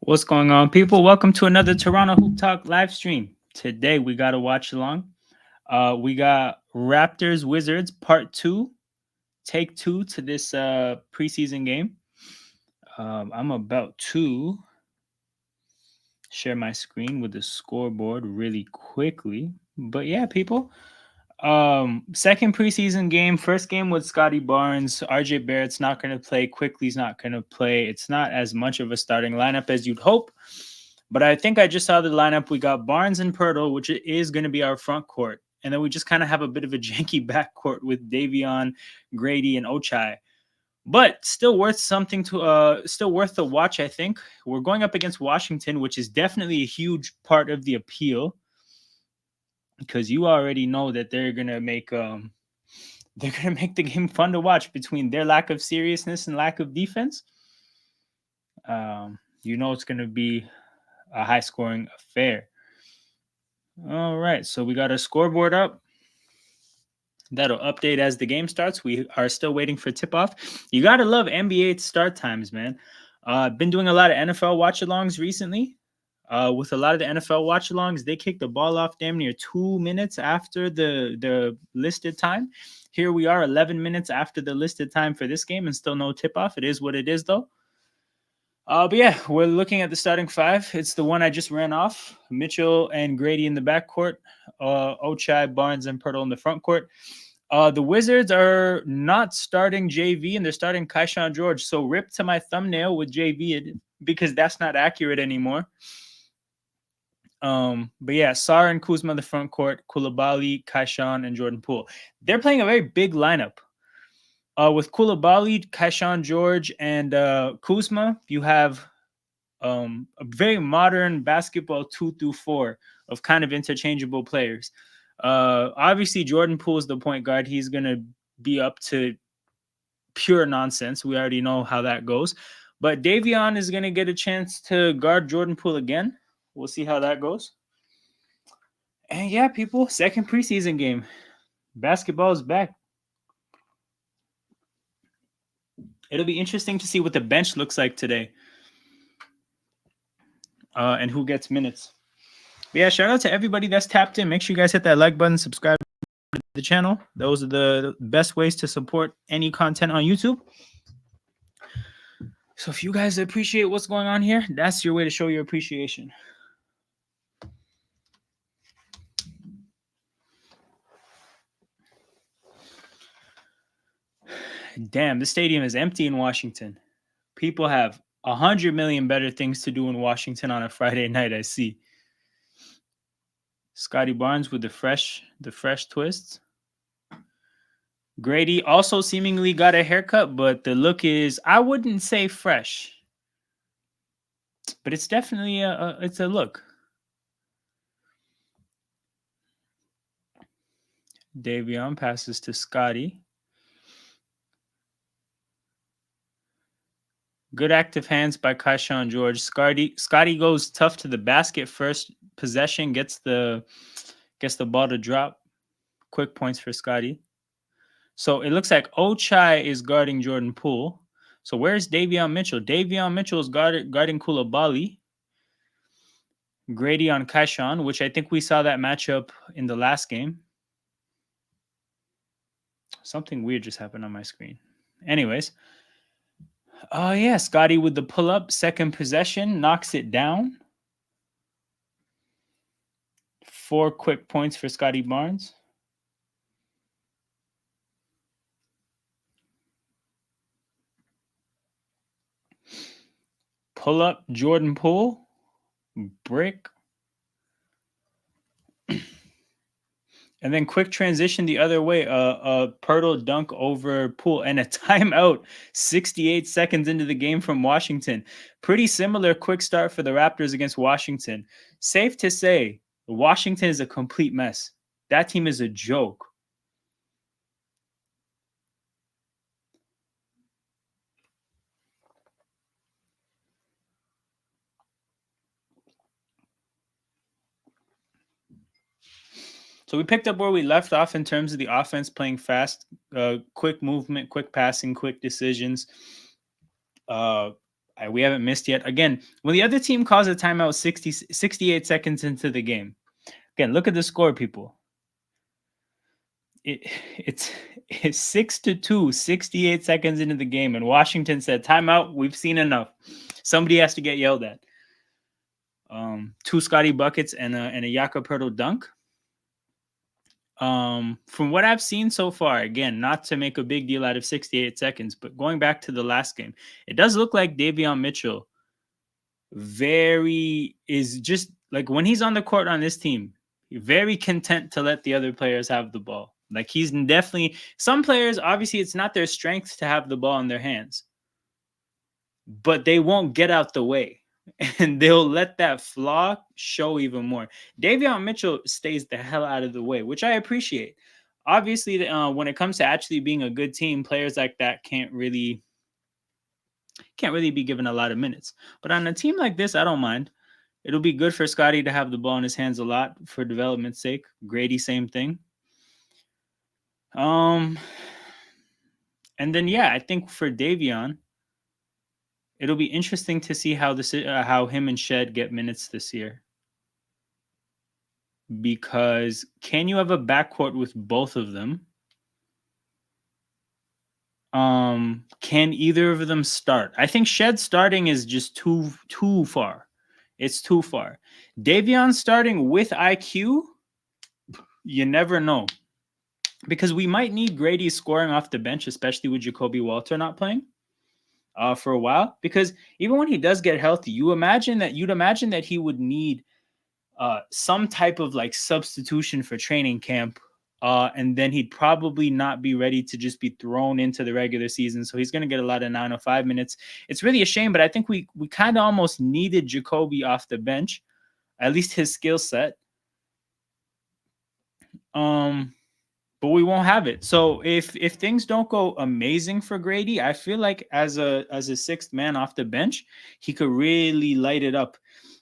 What's going on, people? Welcome to another Toronto Hoop Talk live stream. Today we got a watch along. We got Raptors Wizards Part 2, Take 2 to this preseason game. I'm about to share my screen with the scoreboard really quickly. But yeah, people. Second preseason game. First game was Scotty Barnes. RJ Barrett's not going to play. Quickly's not going to play. It's not as much of a starting lineup as you'd hope. But I think I just saw the lineup. We got Barnes and Pirtle, which is going to be our front court. And then we just kind of have a bit of a janky backcourt with Davion, Grady, and Ochai. But still worth the watch, I think. We're going up against Washington, which is definitely a huge part of the appeal. Because you already know that they're gonna make the game fun to watch between their lack of seriousness and lack of defense. It's gonna be a high scoring affair. All right, so we got a scoreboard up. That'll update as the game starts. We are still waiting for tip off. You gotta love NBA start times, man. I've been doing a lot of NFL watch-alongs recently. With a lot of the NFL watch-alongs, they kick the ball off damn near 2 minutes after the listed time. Here we are, 11 minutes after the listed time for this game, and still no tip-off. It is what it is, though. But yeah, we're looking at the starting five. It's the one I just ran off. Mitchell and Grady in the backcourt. Ochai, Barnes, and Pirtle in the front court. The Wizards are not starting JV, and they're starting Kaishan George. So rip to my thumbnail with JV because that's not accurate anymore. But yeah, Sar and Kuzma in the front court, Koulibaly, Kaishan, and Jordan Poole. They're playing a very big lineup. With Koulibaly, Kaishan George, and Kuzma, you have a very modern basketball 2 through 4 of kind of interchangeable players. Obviously, Jordan Poole is the point guard. He's going to be up to pure nonsense. We already know how that goes. But Davion is going to get a chance to guard Jordan Poole again. We'll see how that goes. And yeah, people, second preseason game. Basketball is back. It'll be interesting to see what the bench looks like today. And who gets minutes. But yeah, shout out to everybody that's tapped in. Make sure you guys hit that like button, subscribe to the channel. Those are the best ways to support any content on YouTube. So if you guys appreciate what's going on here, that's your way to show your appreciation. Damn, the stadium is empty in Washington. People have 100 million better things to do in Washington on a Friday night, I see. Scotty Barnes with the fresh twists. Grady also seemingly got a haircut, but the look is, I wouldn't say fresh. But it's definitely it's a look. Davion passes to Scotty. Good active hands by Kaishan George. Scotty goes tough to the basket first possession, gets the ball to drop. Quick points for Scotty. So it looks like Ochai is guarding Jordan Poole. So where's Davion Mitchell? Davion Mitchell is guarding Koulibaly. Grady on Kaishan, which I think we saw that matchup in the last game. Something weird just happened on my screen. Anyways. Oh, yeah. Scotty with the pull-up. Second possession. Knocks it down. 4 quick points for Scotty Barnes. Pull-up Jordan Poole. Brick. And then quick transition the other way. Pirtle dunk over Poole and a timeout 68 seconds into the game from Washington. Pretty similar quick start for the Raptors against Washington. Safe to say, Washington is a complete mess. That team is a joke. So we picked up where we left off in terms of the offense, playing fast, quick movement, quick passing, quick decisions. We haven't missed yet. Again, when the other team calls a timeout 68 seconds into the game, again, look at the score, people. It's 6-2, 68 seconds into the game, and Washington said, "Timeout. We've seen enough." Somebody has to get yelled at. 2 Scotty buckets and a Jakob Poeltl dunk. From what I've seen so far, again, not to make a big deal out of 68 seconds, but going back to the last game, it does look like Davion Mitchell is just like when he's on the court on this team, very content to let the other players have the ball. Like he's definitely some players, obviously, it's not their strength to have the ball in their hands, but they won't get out the way. And they'll let that flaw show even more. Davion Mitchell stays the hell out of the way, which I appreciate. Obviously, when it comes to actually being a good team, players like that can't really be given a lot of minutes. But on a team like this, I don't mind. It'll be good for Scotty to have the ball in his hands a lot for development's sake. Grady, same thing. And then I think for Davion, it'll be interesting to see how him and Shed get minutes this year. Because can you have a backcourt with both of them? Can either of them start? I think Shed starting is just too far. It's too far. Davion starting with IQ, you never know. Because we might need Grady scoring off the bench, especially with Jacoby Walter not playing for a while. Because even when he does get healthy, you'd imagine that he would need some type of like substitution for training camp. And then he'd probably not be ready to just be thrown into the regular season. So he's going to get a lot of 905 minutes. It's really a shame, but I think we kind of almost needed Jacoby off the bench, at least his skill set. But we won't have it. So if things don't go amazing for Grady, I feel like as a sixth man off the bench, he could really light it up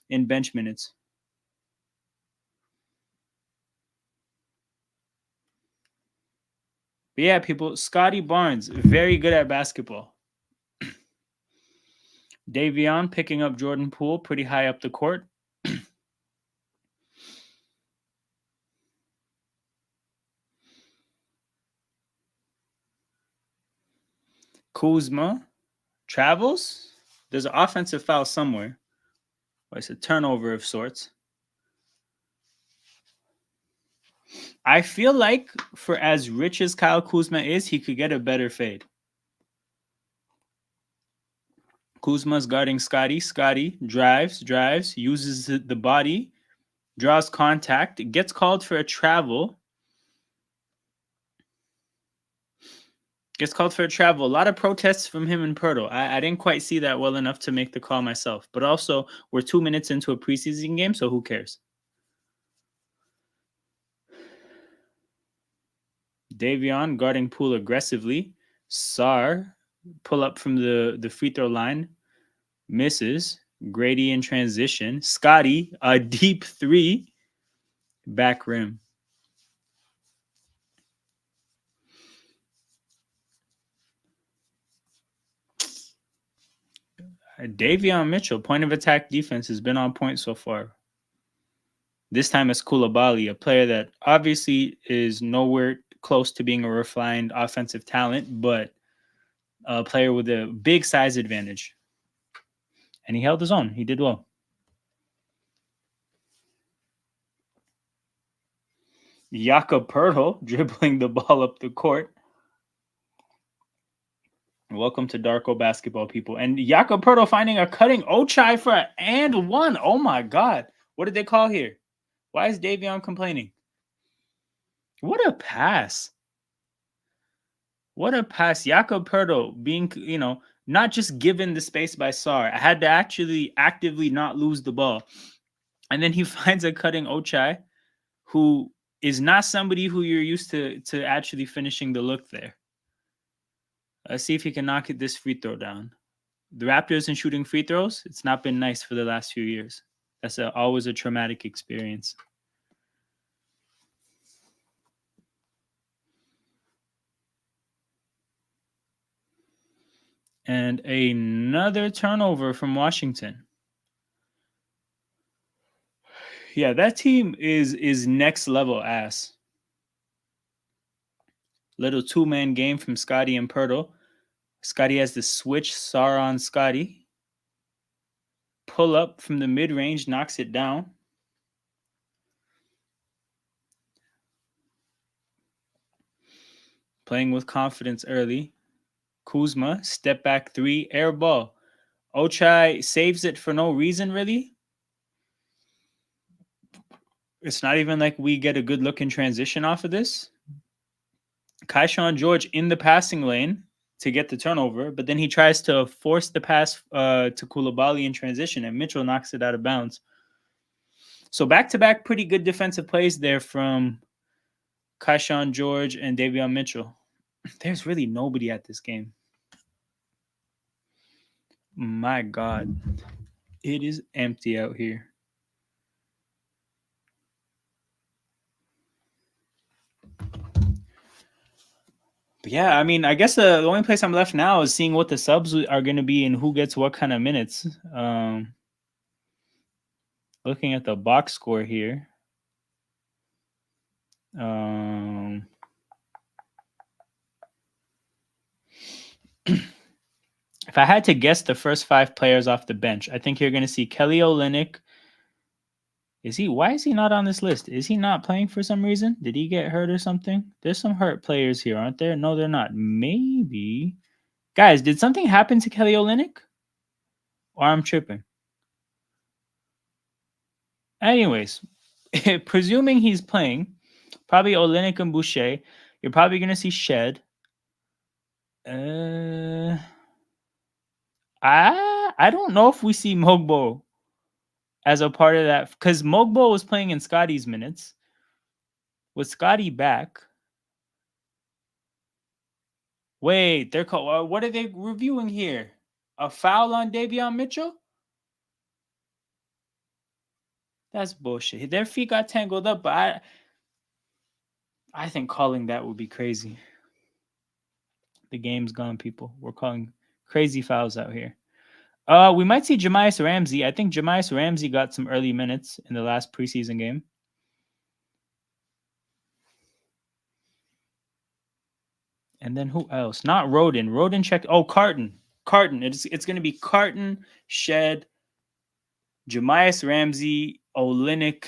in bench minutes. But yeah, people, Scotty Barnes, very good at basketball. Davion picking up Jordan Poole pretty high up the court. Kuzma travels. There's an offensive foul somewhere. Or it's a turnover of sorts. I feel like for as rich as Kyle Kuzma is, he could get a better fade. Kuzma's guarding Scotty. Scotty drives, uses the body, draws contact, gets called for a travel. A lot of protests from him and Poeltl. I didn't quite see that well enough to make the call myself. But also, we're 2 minutes into a preseason game, so who cares? Davion guarding Poole aggressively. Sarr pull up from the free throw line. Misses. Grady in transition. Scotty, a deep three. Back rim. Davion Mitchell, point of attack defense, has been on point so far. This time it's Koulibaly, a player that obviously is nowhere close to being a refined offensive talent, but a player with a big size advantage. And he held his own. He did well. Jakob Poeltl dribbling the ball up the court. Welcome to Darko basketball, people. And Jakob Poeltl finding a cutting Ochai for an and one. Oh my God. What did they call here? Why is Davion complaining? What a pass. What a pass. Jakob Poeltl being, not just given the space by Sarr. I had to actually actively not lose the ball. And then he finds a cutting Ochai, who is not somebody who you're used to actually finishing the look there. Let's see if he can knock this free throw down. The Raptors and shooting free throws, it's not been nice for the last few years. That's always a traumatic experience. And another turnover from Washington. Yeah, that team is next level ass. Little two-man game from Scotty and Pirtle. Scotty has the switch, Sar on Scotty. Pull up from the mid-range, knocks it down. Playing with confidence early. Kuzma, step back three, air ball. Ochai saves it for no reason, really. It's not even like we get a good look in transition off of this. Kaishawn George in the passing lane to get the turnover, but then he tries to force the pass to Koulibaly in transition, and Mitchell knocks it out of bounds. So back-to-back pretty good defensive plays there from Kaishawn George and Davion Mitchell. There's really nobody at this game. My God. It is empty out here. But yeah, I mean, I guess the only place I'm left now is seeing what the subs are going to be and who gets what kind of minutes. Looking at the box score here. If I had to guess the first 5 players off the bench, I think you're going to see Kelly Olynyk. Why is he not on this list? Is he not playing for some reason? Did he get hurt or something? There's some hurt players here, aren't there? No, they're not. Maybe. Guys, did something happen to Kelly Olynyk? Or I'm tripping. Anyways, presuming he's playing, probably Olynyk and Boucher. You're probably going to see Shed. I don't know if we see Mogbo as a part of that, because Mogbo was playing in Scotty's minutes. Was Scotty back? Wait, they're called. What are they reviewing here? A foul on Davion Mitchell? That's bullshit. Their feet got tangled up, but I think calling that would be crazy. The game's gone, people. We're calling crazy fouls out here. We might see Jamias Ramsey. I think Jamias Ramsey got some early minutes in the last preseason game. And then who else? Not Roden. Roden checked. Oh, Carton. Carton. It's going to be Carton, Shed, Jamias Ramsey, Olynyk,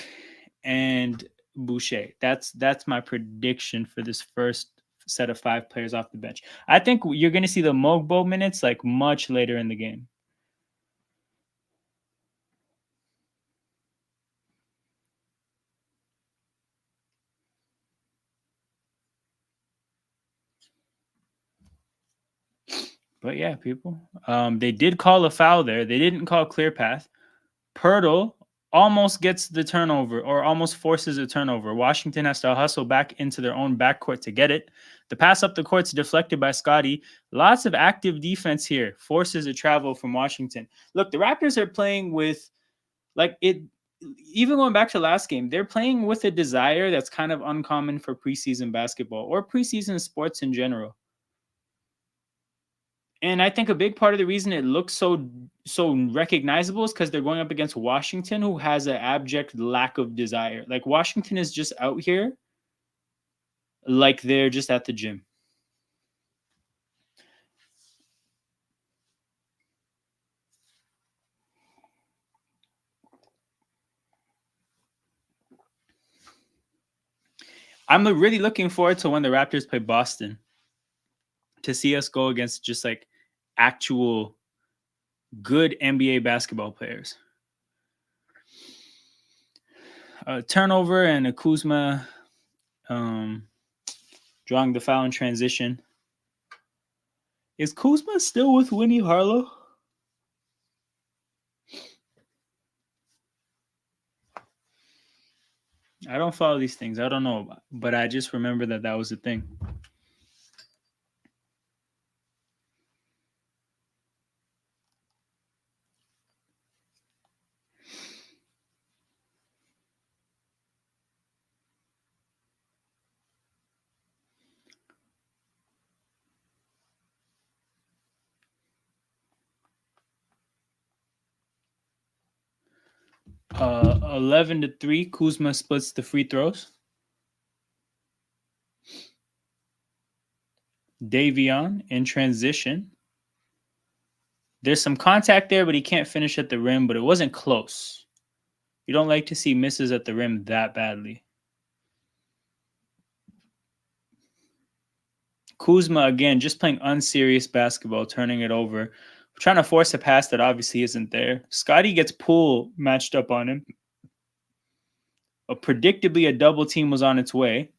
and Boucher. That's my prediction for this first set of 5 players off the bench. I think you're going to see the Mogbo minutes like much later in the game. But yeah, people. They did call a foul there. They didn't call clear path. Pirtle almost gets the turnover or almost forces a turnover. Washington has to hustle back into their own backcourt to get it. The pass up the court's deflected by Scotty. Lots of active defense here. Forces a travel from Washington. Look, the Raptors are playing with, like, it. Even going back to last game, they're playing with a desire that's kind of uncommon for preseason basketball or preseason sports in general. And I think a big part of the reason it looks so recognizable is because they're going up against Washington, who has an abject lack of desire. Like, Washington is just out here like they're just at the gym. I'm really looking forward to when the Raptors play Boston, to see us go against just like actual good NBA basketball players. Turnover and a Kuzma drawing the foul in transition. Is Kuzma still with Winnie Harlow? I don't follow these things. I don't know, but I just remember that was a thing. 11-3. Kuzma splits the free throws. Davion in transition. There's some contact there, but he can't finish at the rim, but it wasn't close. You don't like to see misses at the rim that badly. Kuzma, again, just playing unserious basketball, turning it over. Trying to force a pass that obviously isn't there. Scotty gets Poole matched up on him. Predictably, a double team was on its way.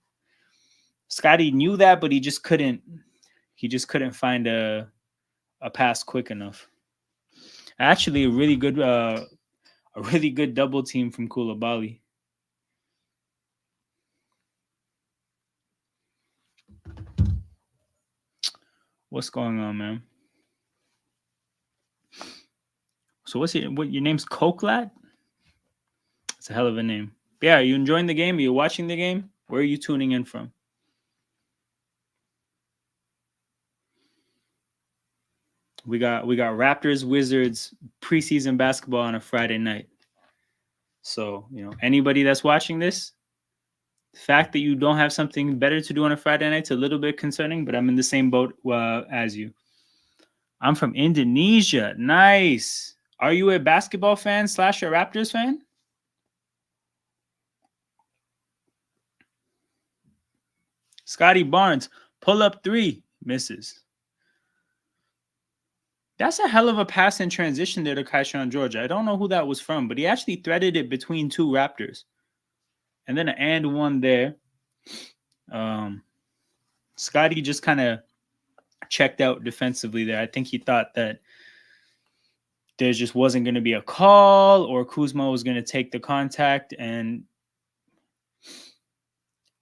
Scotty knew that, but he just couldn't find a pass quick enough. Actually, a really good double team from Koulibaly. What's going on, man? So what your name's Koklat? It's a hell of a name. But yeah, are you enjoying the game? Are you watching the game? Where are you tuning in from? We got Raptors Wizards preseason basketball on a Friday night. So, anybody that's watching this, the fact that you don't have something better to do on a Friday night is a little bit concerning, but I'm in the same boat as you. I'm from Indonesia. Nice. Are you a basketball fan / a Raptors fan? Scotty Barnes, pull up 3, misses. That's a hell of a pass in transition there to Kaishan George. I don't know who that was from, but he actually threaded it between 2 Raptors. And then an and 1 there. Scotty just kind of checked out defensively there. I think he thought that there just wasn't going to be a call or Kuzma was going to take the contact. And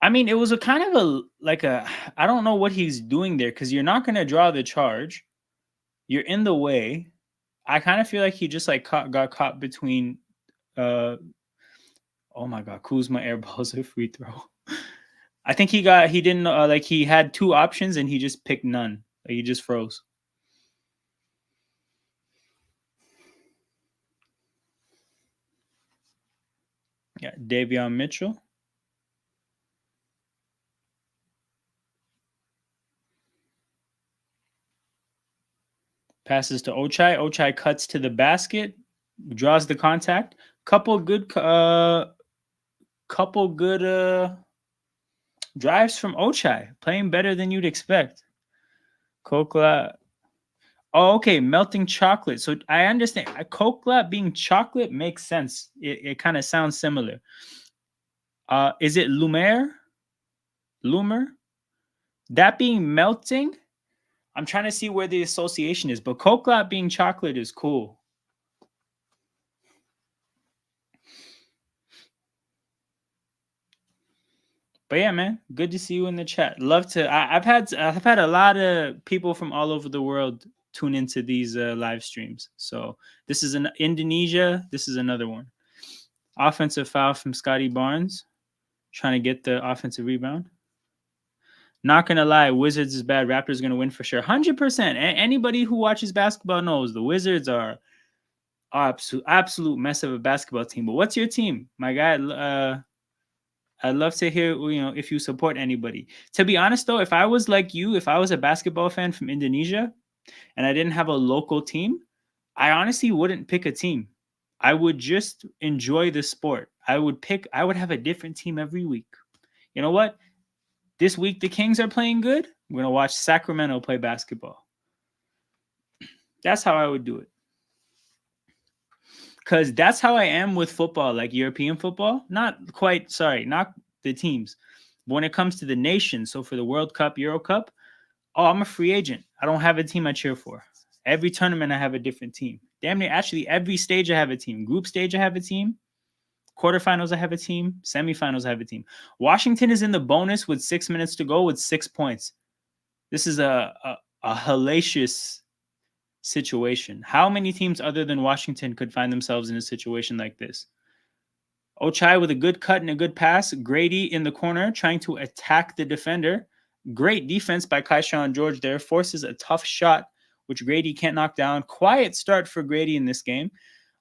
I mean, it was a kind of I don't know what he's doing there because you're not going to draw the charge. You're in the way. I kind of feel like he just got caught between. Oh my God, Kuzma airballs a free throw. I think he didn't he had 2 options and he just picked none. He just froze. Yeah, Davion Mitchell. Passes to Ochai. Ochai cuts to the basket, draws the contact. Couple good drives from Ochai, playing better than you'd expect. Kokla. Oh, okay, melting chocolate. So I understand. Kokla being chocolate makes sense. It kind of sounds similar. Is it Lumer? That being melting? I'm trying to see where the association is, but Kokla being chocolate is cool. But yeah, man, good to see you in the chat. Love to. I've had a lot of people from all over the world tune into these live streams. So this is an Indonesia. This is another one. Offensive foul from Scotty Barnes, trying to get the offensive rebound. Not gonna lie, Wizards is bad. Raptors gonna win for sure, 100%. Anybody who watches basketball knows the Wizards are absolute mess of a basketball team. But what's your team, my guy? I'd love to hear, if you support anybody. To be honest, though, if I was like you, if I was a basketball fan from Indonesia and I didn't have a local team, I honestly wouldn't pick a team. I would just enjoy the sport. I would have a different team every week. You know what? This week, the Kings are playing good. I'm going to watch Sacramento play basketball. That's how I would do it. Because that's how I am with football, like European football. Not the teams. But when it comes to the nations, so for the World Cup, Euro Cup, I'm a free agent. I don't have a team I cheer for. Every tournament, I have a different team. Damn near, actually, every stage I have a team. Group stage, I have a team. Quarterfinals, I have a team. Semifinals, I have a team. Washington is in the bonus with 6 minutes to go with 6 points. This is a hellacious situation. How many teams other than Washington could find themselves in a situation like this? Ochai with a good cut and a good pass. Grady in the corner trying to attack the defender. Great defense by Kaishan George there. Forces a tough shot, which Grady can't knock down. Quiet start for Grady in this game.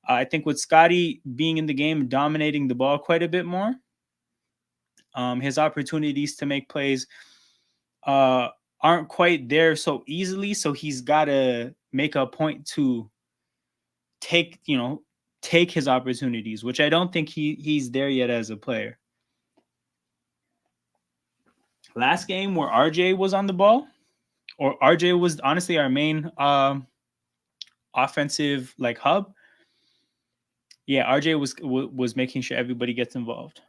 I think with Scotty being in the game, dominating the ball quite a bit more, his opportunities to make plays uh, aren't quite there so easily. So he's got to make a point to take, take his opportunities, which I don't think he's there yet as a player. Last game where RJ was on the ball, or RJ was honestly our main offensive like hub. Yeah, RJ was making sure everybody gets involved.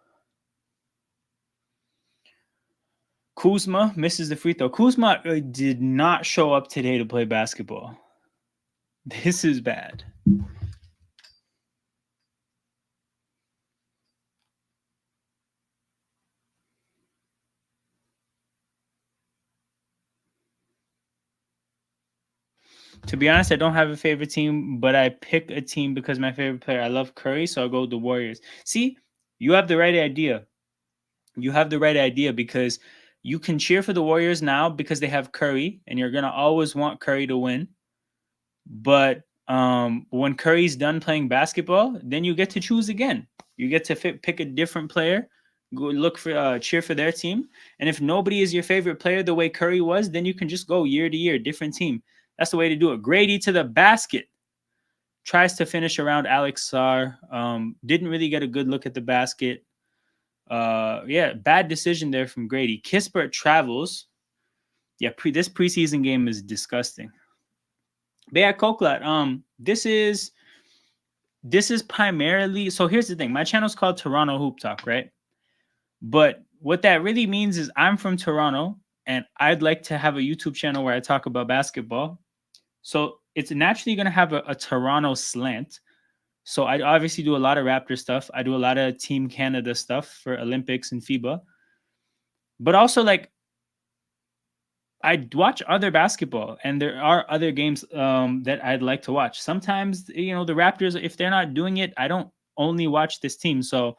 Kuzma misses the free throw. Kuzma did not show up today to play basketball. This is bad. To be honest, I don't have a favorite team, but I pick a team because my favorite player. I love Curry, so I'll go with the Warriors. See, you have the right idea. You have the right idea because you can cheer for the Warriors now because they have Curry, and you're gonna always want Curry to win. But when Curry's done playing basketball, then you get to choose again. You get to pick a different player, go look for cheer for their team, and if nobody is your favorite player the way Curry was, then you can just go year to year, different team. That's the way to do it. Grady to the basket tries to finish around Alex Sarr. Didn't really get a good look at the basket. Yeah, bad decision there from Grady. Kispert travels. Yeah, this preseason game is disgusting. But yeah, Koklat, this is primarily, so here's the thing. My channel is called Toronto Hoop Talk, right? But what that really means is I'm from Toronto and I'd like to have a YouTube channel where I talk about basketball. So it's naturally going to have a Toronto slant. So I obviously do a lot of Raptor stuff. I do a lot of Team Canada stuff for Olympics and FIBA. But also, like, I watch other basketball, and there are other games that I'd like to watch. Sometimes, the Raptors, if they're not doing it, I don't only watch this team. So,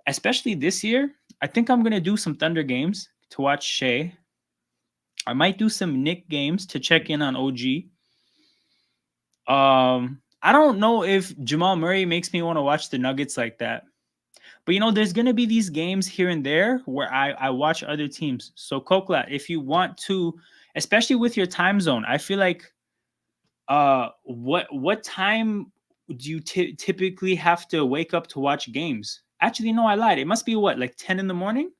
especially this year, I think I'm gonna do some Thunder games to watch Shea. I might do some Nick games to check in on OG. I don't know if Jamal Murray makes me want to watch the Nuggets like that. But there's gonna be these games here and there where I watch other teams. So Kokla, if you want to, especially with your time zone, I feel like what time do you typically have to wake up to watch games? Actually, no, I lied. It must be what, like 10 in the morning?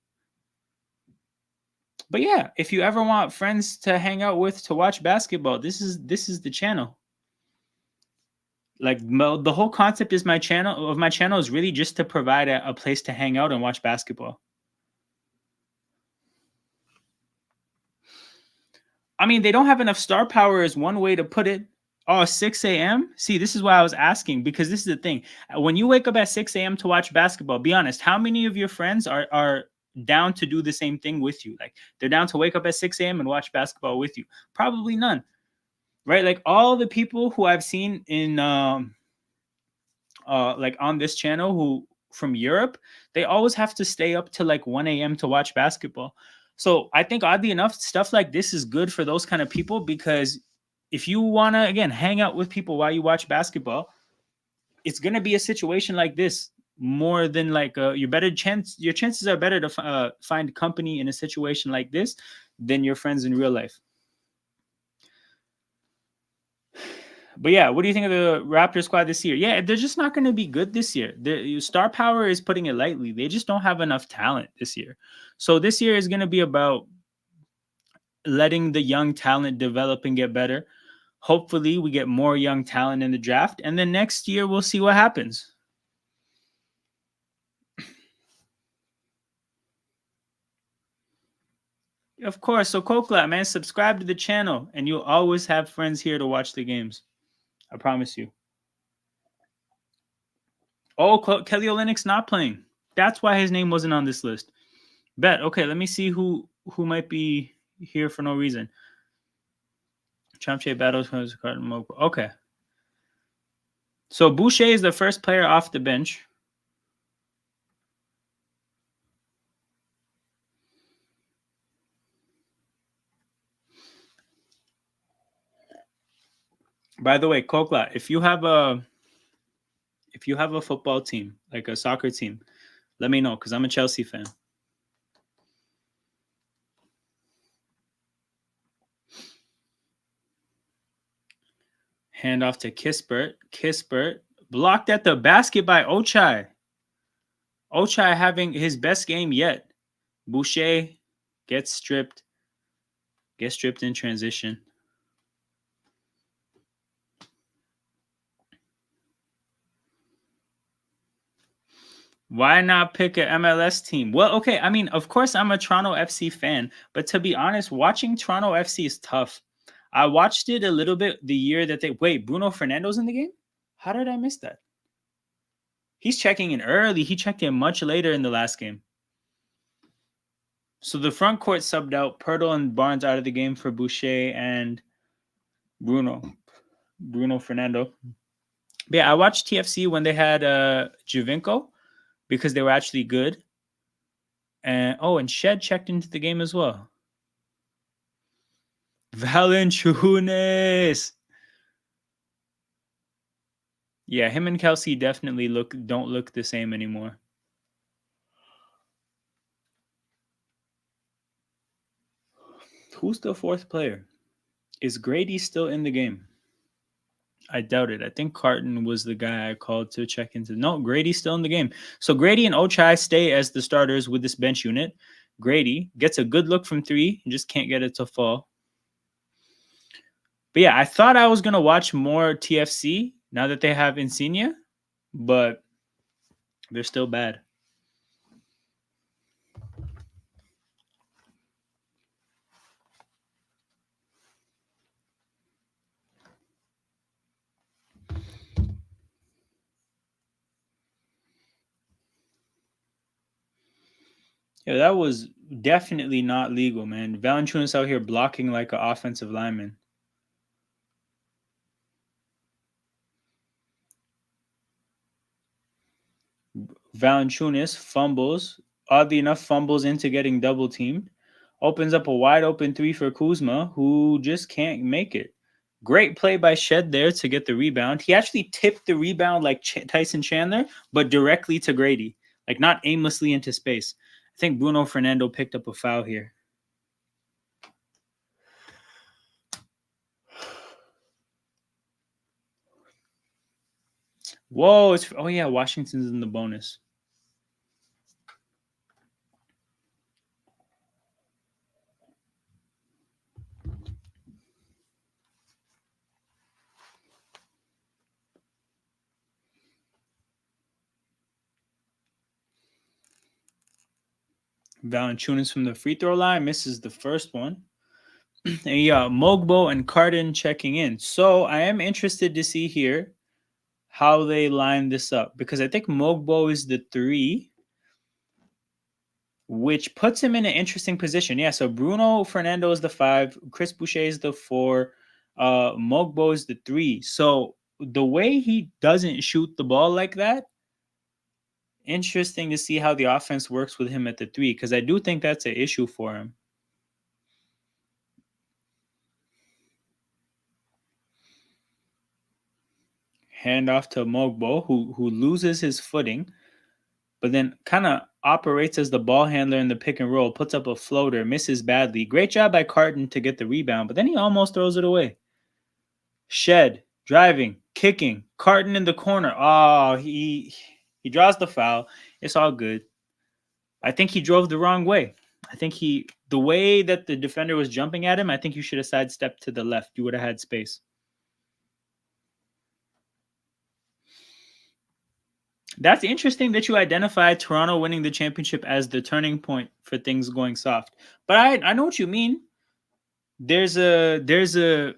But yeah, if you ever want friends to hang out with to watch basketball, this is the channel. Like the whole concept is my channel is really just to provide a place to hang out and watch basketball. I mean, they don't have enough star power is one way to put it. Oh, 6 a.m. See, this is why I was asking, because this is the thing. When you wake up at 6 a.m. to watch basketball, be honest, how many of your friends are down to do the same thing with you? Like, they're down to wake up at 6 a.m. and watch basketball with you? Probably none, right? Like, all the people who I've seen in like on this channel who from Europe, they always have to stay up to like 1 a.m. to watch basketball. So I think oddly enough, stuff like this is good for those kind of people, because if you want to again hang out with people while you watch basketball, it's going to be a situation like this more than like your chances are better to find company in a situation like this than your friends in real life. But yeah, what do you think of the Raptor squad this year? Yeah, they're just not going to be good this year. The star power is putting it lightly. They just don't have enough talent this year. So this year is going to be about letting the young talent develop and get better. Hopefully, we get more young talent in the draft, and then next year we'll see what happens. Of course. So Kokla, man, subscribe to the channel, and you'll always have friends here to watch the games. I promise you. Oh, Kelly Olynyk's not playing. That's why his name wasn't on this list. Bet. Okay, let me see who might be here for no reason. Chamche battles. Okay. So Boucher is the first player off the bench. By the way, Kokla, if you have a If you have a football team, like a soccer team, let me know because I'm a Chelsea fan. Hand off to Kispert. Kispert blocked at the basket by Ochai. Ochai having his best game yet. Boucher gets stripped. Gets stripped in transition. Why not pick an MLS team? Well, okay. I mean, of course, I'm a Toronto FC fan, but to be honest, watching Toronto FC is tough. I watched it a little bit the year that they wait. Bruno Fernando's in the game. How did I miss that? He's checking in early. He checked in much later in the last game. So the front court subbed out. Pirtle and Barnes out of the game for Boucher and Bruno Fernando. But yeah, I watched TFC when they had Javinko because they were actually good. And Shed checked into the game as well. Valanciunas. Yeah, him and Kelsey definitely don't look the same anymore. Who's the fourth player? Is Grady still in the game? I doubt it. I think Carton was the guy I called to check into. No, Grady's still in the game. So Grady and Ochai stay as the starters with this bench unit. Grady gets a good look from three, just can't get it to fall. But yeah, I thought I was going to watch more TFC now that they have Insignia, but they're still bad. Yeah, that was definitely not legal, man. Valanciunas out here blocking like an offensive lineman. Valanciunas fumbles. Oddly enough, fumbles into getting double teamed. Opens up a wide open three for Kuzma, who just can't make it. Great play by Shed there to get the rebound. He actually tipped the rebound like Tyson Chandler, but directly to Grady, like not aimlessly into space. I think Bruno Fernando picked up a foul here. Whoa! Oh yeah, Washington's in the bonus. Valanciunas from the free throw line misses the first one. And yeah, Mogbo and Carden checking in. So I am interested to see here how they line this up because I think Mogbo is the 3, which puts him in an interesting position. Yeah, so Bruno Fernando is the 5, Chris Boucher is the 4, Mogbo is the 3. So the way he doesn't shoot the ball like that, interesting to see how the offense works with him at the 3 because I do think that's an issue for him. Hand off to Mogbo, who loses his footing, but then kind of operates as the ball handler in the pick and roll, puts up a floater, misses badly. Great job by Carton to get the rebound, but then he almost throws it away. Shed, driving, kicking, Carton in the corner. Oh, he draws the foul. It's all good. I think he drove the wrong way. I think the way that the defender was jumping at him, I think you should have sidestepped to the left. You would have had space. That's interesting that you identify Toronto winning the championship as the turning point for things going soft. But I know what you mean. There's a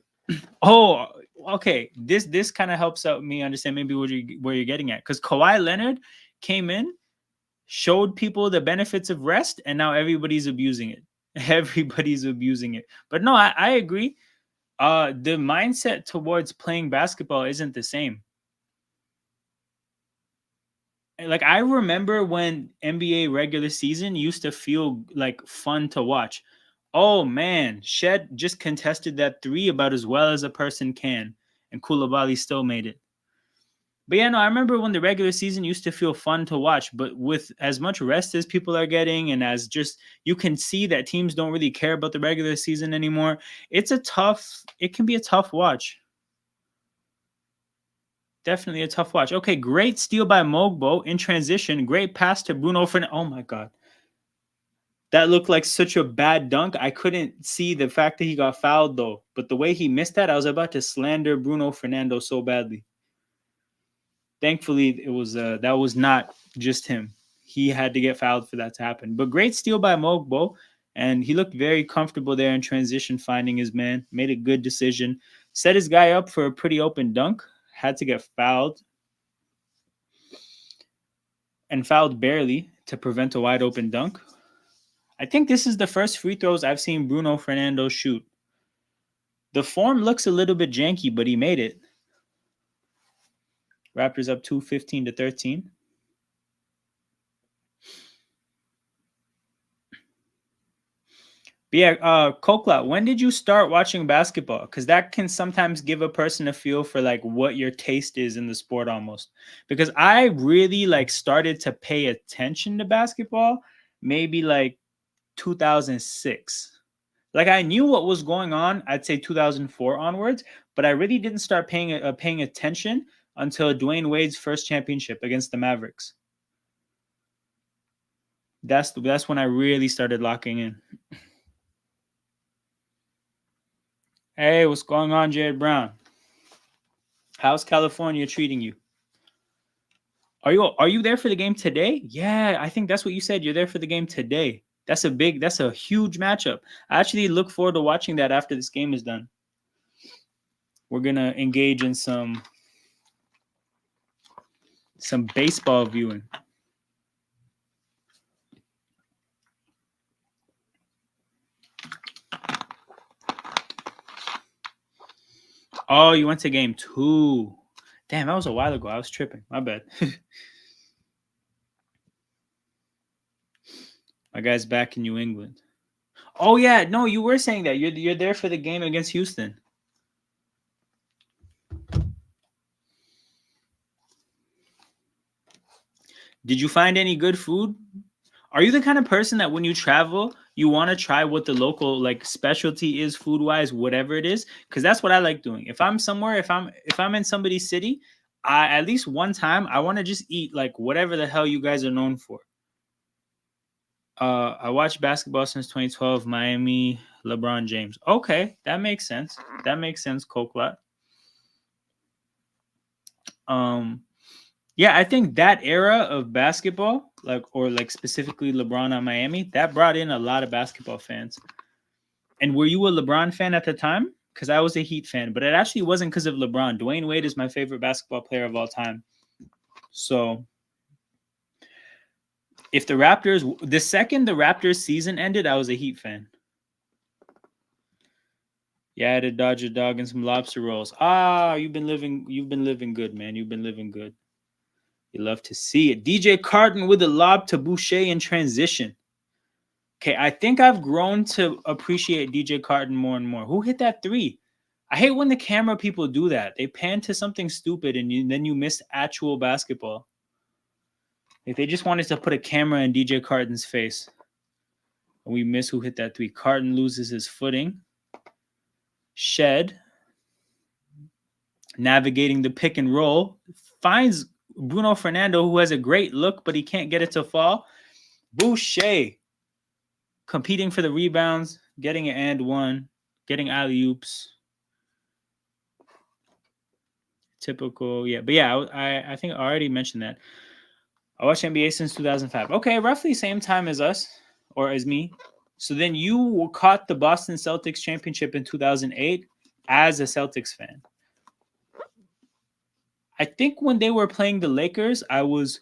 oh, okay. This kind of helps out me understand maybe where you're getting at because Kawhi Leonard came in, showed people the benefits of rest, and now everybody's abusing it. Everybody's abusing it. But no, I agree. The mindset towards playing basketball isn't the same. Like I remember when NBA regular season used to feel like fun to watch. Oh man, Shed just contested that 3 about as well as a person can, and Koulibaly still made it. But yeah, no, I remember when the regular season used to feel fun to watch, but with as much rest as people are getting, and as just you can see that teams don't really care about the regular season anymore, it can be a tough watch. Definitely a tough watch. Okay, great steal by Mogbo in transition. Great pass to Bruno Fernandes. Oh my God. That looked like such a bad dunk. I couldn't see the fact that he got fouled though. But the way he missed that, I was about to slander Bruno Fernando so badly. Thankfully, it was that was not just him. He had to get fouled for that to happen. But great steal by Mogbo, and he looked very comfortable there in transition, finding his man. Made a good decision. Set his guy up for a pretty open dunk. Had to get fouled, and fouled barely to prevent a wide open dunk. I think this is the first free throws I've seen Bruno Fernando shoot. The form looks a little bit janky, but he made it. Raptors up 2-15-13. But yeah, Kokla, when did you start watching basketball? Because that can sometimes give a person a feel for like what your taste is in the sport almost. Because I really like started to pay attention to basketball maybe like 2006. Like I knew what was going on, I'd say 2004 onwards, but I really didn't start paying attention until Dwayne Wade's first championship against the Mavericks. That's when I really started locking in. Hey, what's going on, Jared Brown? How's California treating you? Are you there for the game today? Yeah, I think that's what you said. You're there for the game today. That's a huge matchup. I actually look forward to watching that after this game is done. We're gonna engage in some baseball viewing. Oh, you went to game 2. Damn, that was a while ago. I was tripping. My bad. My guy's back in New England. Oh yeah, no, you were saying that you're there for the game against Houston. Did you find any good food? Are you the kind of person that when you travel, you want to try what the local like specialty is food wise, whatever it is? Because that's what I like doing. If I'm somewhere, if I'm in somebody's city, I at least one time I want to just eat like whatever the hell you guys are known for. I watched basketball since 2012, Miami, LeBron James. Okay, that makes sense. That makes sense, Cokelot. Um, yeah, I think that era of basketball, like specifically LeBron on Miami, that brought in a lot of basketball fans. And were you a LeBron fan at the time? Because I was a Heat fan, but it actually wasn't because of LeBron. Dwayne Wade is my favorite basketball player of all time. So if the second the Raptors season ended, I was a Heat fan. Yeah, I had a Dodger dog and some lobster rolls. Ah, you've been living good, man. You've been living good. You love to see it. DJ Carton with a lob to Boucher in transition. Okay, I think I've grown to appreciate DJ Carton more and more. Who hit that 3? I hate when the camera people do that. They pan to something stupid and then you miss actual basketball. Like they just wanted to put a camera in DJ Carton's face. And we miss who hit that 3. Carton loses his footing. Shed, navigating the pick and roll, finds Bruno Fernando, who has a great look, but he can't get it to fall. Boucher competing for the rebounds, getting an and one, getting alley-oops. Typical, yeah. But yeah, I think I already mentioned that. I watched NBA since 2005. Okay, roughly same time as us, or as me. So then you caught the Boston Celtics championship in 2008 as a Celtics fan. I think when they were playing the Lakers, I would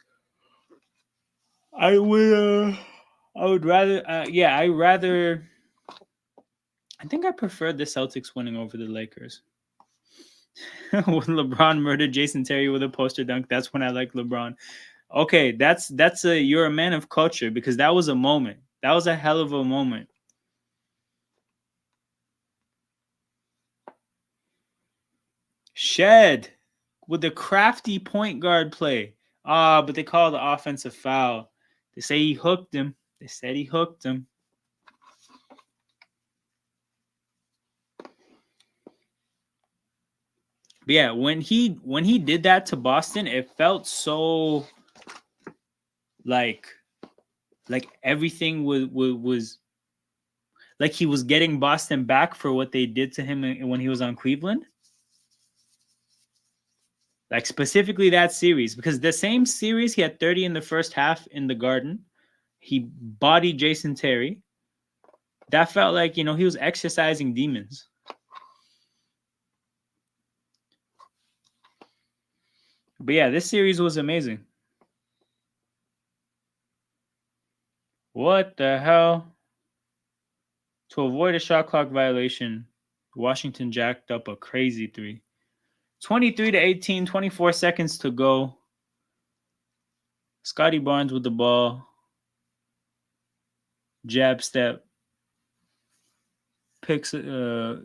rather I think I preferred the Celtics winning over the Lakers. When LeBron murdered Jason Terry with a poster dunk, that's when I like LeBron. Okay, you're a man of culture because that was a moment. That was a hell of a moment. Shed. with the crafty point guard play. Ah, but they called the offensive foul. They say he hooked him. They said he hooked him. But yeah, when he did that to Boston, it felt so like everything was like he was getting Boston back for what they did to him when he was on Cleveland. Like specifically that series, because the same series he had 30 in the first half in the Garden. He bodied Jason Terry. That felt like, he was exercising demons. But yeah, this series was amazing. What the hell? To avoid a shot clock violation, Washington jacked up a crazy three. 23-18, 24 seconds to go. Scotty Barnes with the ball. Jab step.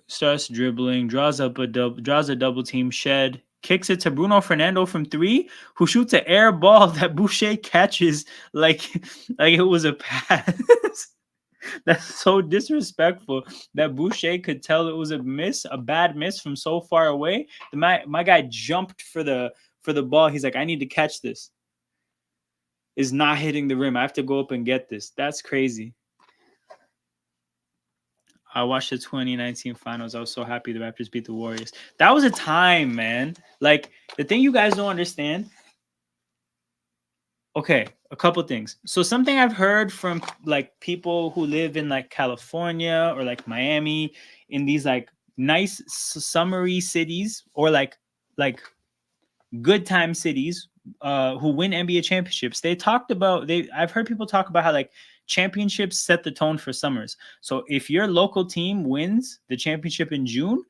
Starts dribbling, draws a double team, shed, kicks it to Bruno Fernando from three, who shoots an air ball that Boucher catches like it was a pass. That's so disrespectful that Boucher could tell it was a bad miss from so far away. My guy jumped for the ball. He's like, I need to catch this. Is not hitting the rim. I have to go up and get this. That's crazy. I watched the 2019 finals. I was so happy the Raptors beat the Warriors. That was a time, man. Like, the thing you guys don't understand. Okay, a couple things. So something I've heard from like people who live in like California or like Miami, in these like nice summery cities, or like good time cities, who win NBA championships. I've heard people talk about how like championships set the tone for summers. So if your local team wins the championship in June,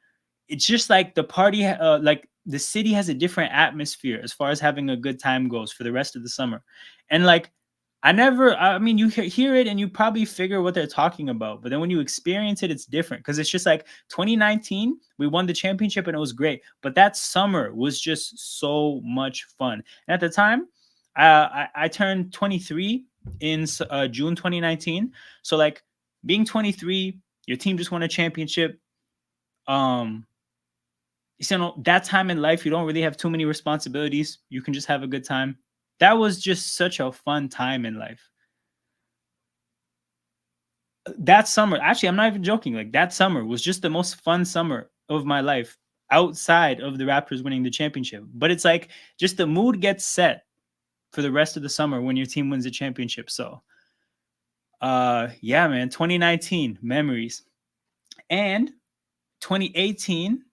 it's just like the party, like the city has a different atmosphere as far as having a good time goes for the rest of the summer. And like, I mean, you hear it and you probably figure what they're talking about, but then when you experience it, it's different, because it's just like 2019, we won the championship and it was great, but that summer was just so much fun. And at the time, I turned 23 in June 2019, so like being 23, your team just won a championship. That time in life, you don't really have too many responsibilities. You can just have a good time. That was just such a fun time in life. That summer, actually, I'm not even joking. Like, that summer was just the most fun summer of my life outside of the Raptors winning the championship. But it's like just the mood gets set for the rest of the summer when your team wins the championship. So, yeah, man, 2019 memories. And 2018,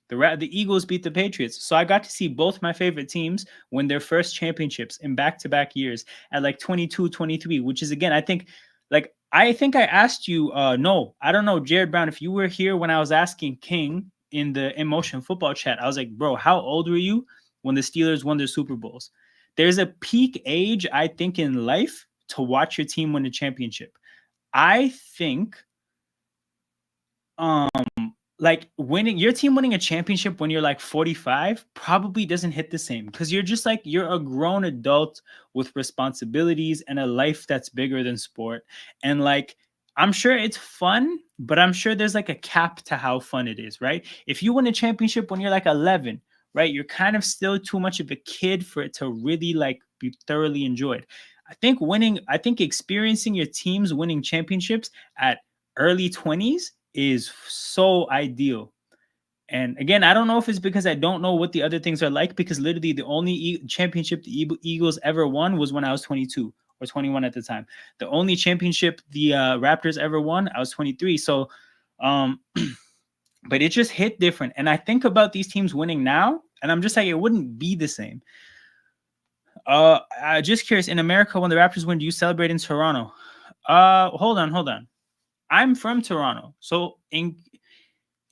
the Eagles beat the Patriots. So I got to see both my favorite teams win their first championships in back-to-back years at like 22, 23, which is, again, I think I asked you, no, I don't know, Jared Brown, if you were here when I was asking King in the In Motion football chat. I was like, bro, how old were you when the Steelers won their Super Bowls? There's a peak age, I think, in life to watch your team win a championship. I think like your team winning a championship when you're like 45 probably doesn't hit the same, because you're just like, you're a grown adult with responsibilities and a life that's bigger than sport. And like, I'm sure it's fun, but I'm sure there's like a cap to how fun it is, right? If you win a championship when you're like 11, right, you're kind of still too much of a kid for it to really like be thoroughly enjoyed. I think experiencing your teams winning championships at early 20s is so ideal. And again, I don't know if it's because I don't know what the other things are like, because literally the only championship the Eagles ever won was when I was 22 or 21 at the time. The only championship the Raptors ever won, I was 23. So, but it just hit different. And I think about these teams winning now, and I'm just like, it wouldn't be the same. Just curious, in America, when the Raptors win, do you celebrate in Toronto? Hold on. I'm from Toronto. So in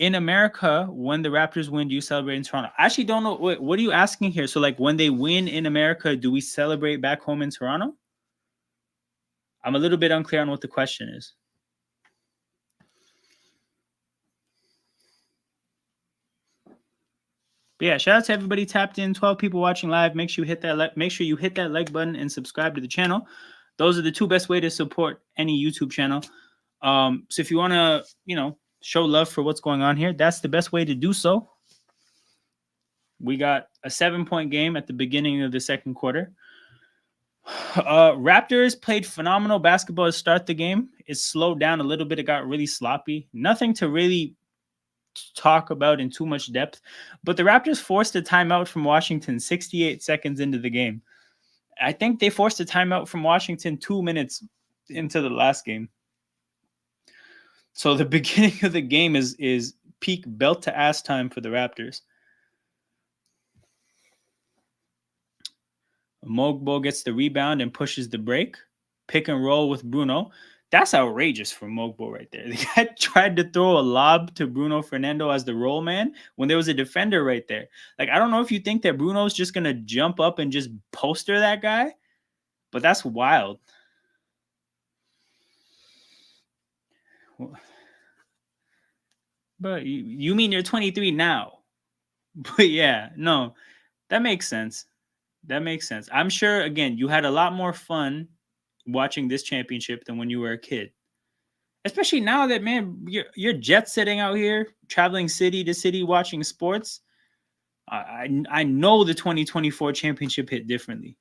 America, when the Raptors win, do you celebrate in Toronto? I actually don't know. Wait, what are you asking here? So like, when they win in America, do we celebrate back home in Toronto? I'm a little bit unclear on what the question is. But yeah, shout out to everybody tapped in. 12 people watching live. Make sure you hit that. Make sure you hit that like button and subscribe to the channel. Those are the two best way to support any YouTube channel. So if you want to, show love for what's going on here, that's the best way to do so. We got a 7-point game at the beginning of the second quarter. Raptors played phenomenal basketball to start the game. It slowed down a little bit. It got really sloppy. Nothing to really talk about in too much depth. But the Raptors forced a timeout from Washington 68 seconds into the game. I think they forced a timeout from Washington 2 minutes into the last game. So the beginning of the game is peak belt to ass time for the Raptors. Mogbo gets the rebound and pushes the break. Pick and roll with Bruno. That's outrageous for Mogbo right there. The guy tried to throw a lob to Bruno Fernando as the roll man when there was a defender right there. Like, I don't know if you think that Bruno's just going to jump up and just poster that guy, but that's wild. But you mean you're 23 now? But yeah, no, that makes sense. That makes sense. I'm sure, again, you had a lot more fun watching this championship than when you were a kid. Especially now that, man, you're jet setting out here, traveling city to city, watching sports. I know the 2024 championship hit differently.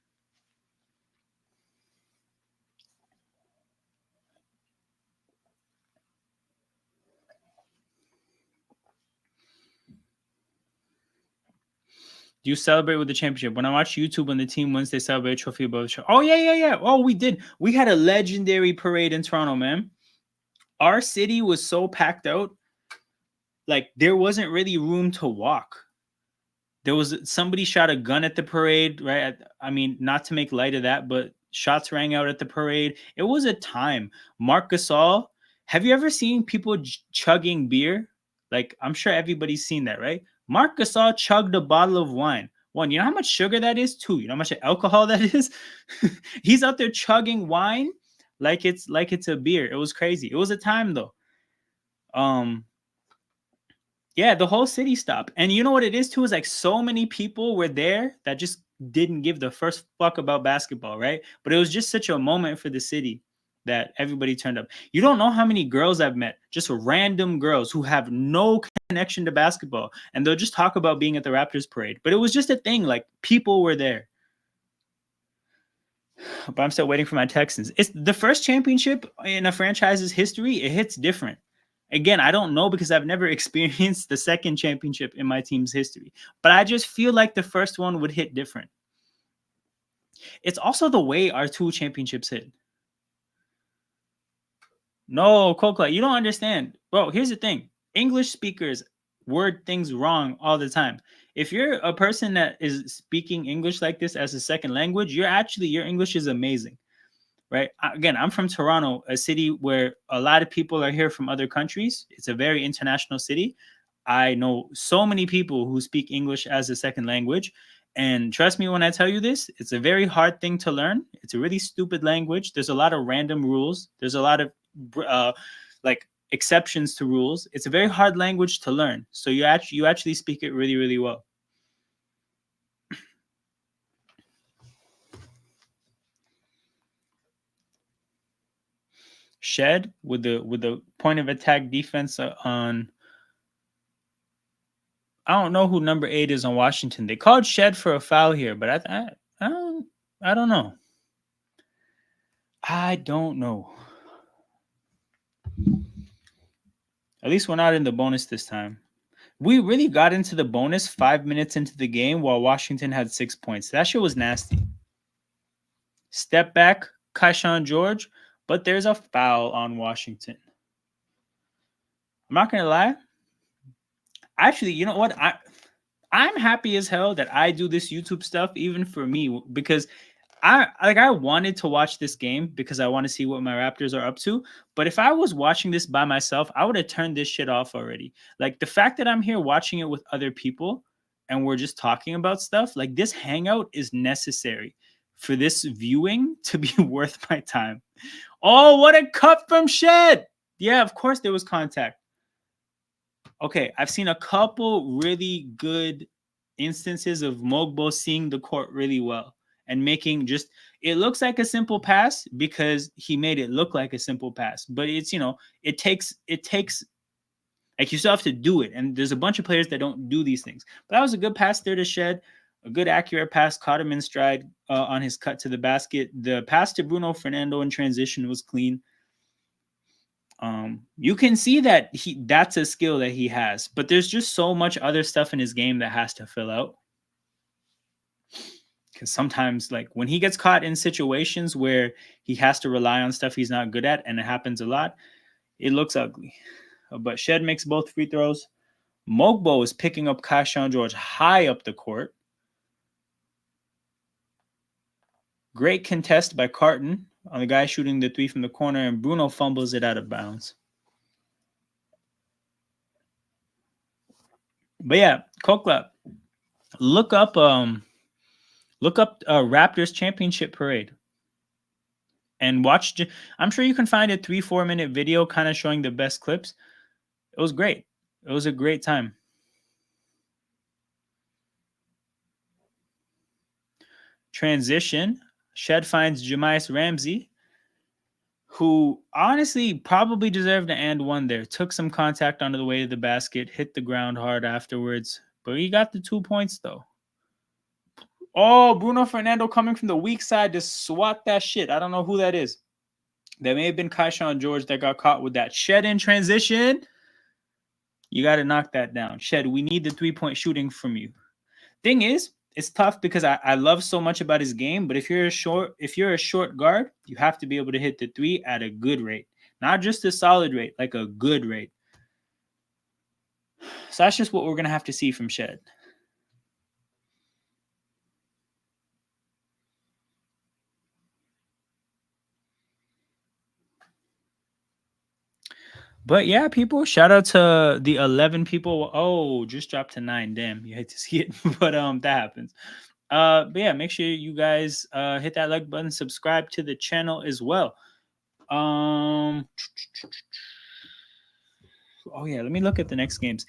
Do you celebrate with the championship? When I watch YouTube, when the team wins, they celebrate a trophy above the show. Oh, yeah. Oh, we did. We had a legendary parade in Toronto, man. Our city was so packed out. Like, there wasn't really room to walk. There was somebody shot a gun at the parade, right? I mean, not to make light of that, but shots rang out at the parade. It was a time. Marc Gasol, have you ever seen people chugging beer? Like, I'm sure everybody's seen that, right? Marc Gasol chugged a bottle of wine. One, you know how much sugar that is? Two, you know how much alcohol that is? He's out there chugging wine like it's a beer. It was crazy. It was a time though. Yeah, the whole city stopped. And you know what it is too? Is like so many people were there that just didn't give the first fuck about basketball, right? But it was just such a moment for the city that everybody turned up. You don't know how many girls I've met, just random girls who have no connection to basketball. And they'll just talk about being at the Raptors parade. But it was just a thing, like people were there. But I'm still waiting for my Texans. It's the first championship in a franchise's history. It hits different. Again, I don't know because I've never experienced the second championship in my team's history. But I just feel like the first one would hit different. It's also the way our two championships hit. No, Coca, you don't understand. Bro, here's the thing. English speakers word things wrong all the time. If you're a person that is speaking English like this as a second language, your English is amazing. Right? Again, I'm from Toronto, a city where a lot of people are here from other countries. It's a very international city. I know so many people who speak English as a second language. And trust me when I tell you this, it's a very hard thing to learn. It's a really stupid language. There's a lot of random rules. There's a lot of like exceptions to rules. It's a very hard language to learn. So you actually speak it really, really well. Shed with the point of attack defense on. I don't know who number 8 is on Washington. They called Shed for a foul here, but I don't know. I don't know. At least we're not in the bonus this time. We really got into the bonus 5 minutes into the game while Washington had 6 points. That shit was nasty. Step back, Kaishan George, but there's a foul on Washington. I'm not gonna lie. Actually, you know what? I'm happy as hell that I do this YouTube stuff, even for me, because I wanted to watch this game because I want to see what my Raptors are up to. But if I was watching this by myself, I would have turned this shit off already. Like the fact that I'm here watching it with other people and we're just talking about stuff, like this hangout is necessary for this viewing to be worth my time. Oh, what a cut from Shed. Yeah, of course there was contact. Okay, I've seen a couple really good instances of Mogbo seeing the court really well and making just it looks like a simple pass because he made it look like a simple pass. But it's it takes like you still have to do it. And there's a bunch of players that don't do these things. But that was a good pass there to Shed. A good accurate pass, caught him in stride on his cut to the basket. The pass to Bruno Fernando in transition was clean. You can see that that's a skill that he has, but there's just so much other stuff in his game that has to fill out. Because sometimes, like when he gets caught in situations where he has to rely on stuff he's not good at, and it happens a lot, it looks ugly. But Shed makes both free throws. Mogbo is picking up Kashawn George high up the court. Great contest by Carton on the guy shooting the three from the corner, and Bruno fumbles it out of bounds. But yeah, Kokla, look up Raptors championship parade and watch. I'm sure you can find a 3-4 minute video kind of showing the best clips. It was great. It was a great time. Transition. Shed finds Jamias Ramsey, who honestly probably deserved an and one there. Took some contact onto the way to the basket, hit the ground hard afterwards, but he got the 2 points though. Oh, Bruno Fernando coming from the weak side to swat that shit. I don't know who that is. That may have been Kashawn George that got caught with that. Shed in transition. You got to knock that down. Shed, we need the 3-point shooting from you. Thing is, it's tough because I love so much about his game, but if you're a short guard, you have to be able to hit the three at a good rate. Not just a solid rate, like a good rate. So that's just what we're going to have to see from Shed. But yeah, people, shout out to the 11 people. Oh, just dropped to 9. Damn, you hate to see it, but that happens. But yeah, make sure you guys hit that like button, subscribe to the channel as well. Oh yeah, let me look at the next games.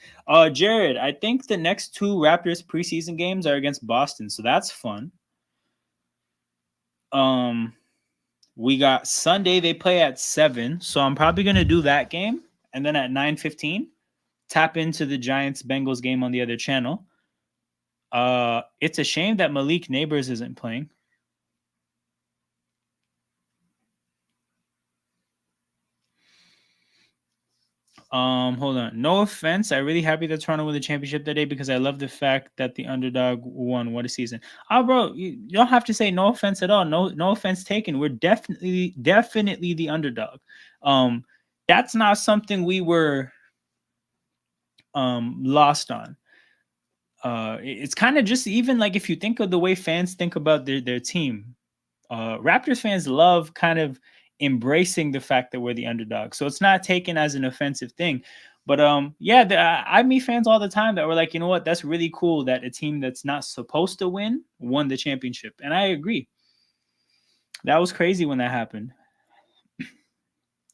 Jared, I think the next 2 Raptors preseason games are against Boston, so that's fun. We got Sunday, they play at 7, so I'm probably gonna do that game, and then at 9:15, tap into the Giants Bengals game on the other channel. It's a shame that Malik Neighbors isn't playing. Hold on. No offense. I really happy that Toronto won the championship today because I love the fact that the underdog won. What a season. Oh, bro, you don't have to say no offense at all. No offense taken. We're definitely the underdog. That's not something we were lost on. It's kind of just even like if you think of the way fans think about their team. Raptors fans love kind of embracing the fact that we're the underdog, so it's not taken as an offensive thing. But yeah, I meet fans all the time that were like, you know what, that's really cool that a team that's not supposed to win won the championship, and I agree. That was crazy when that happened.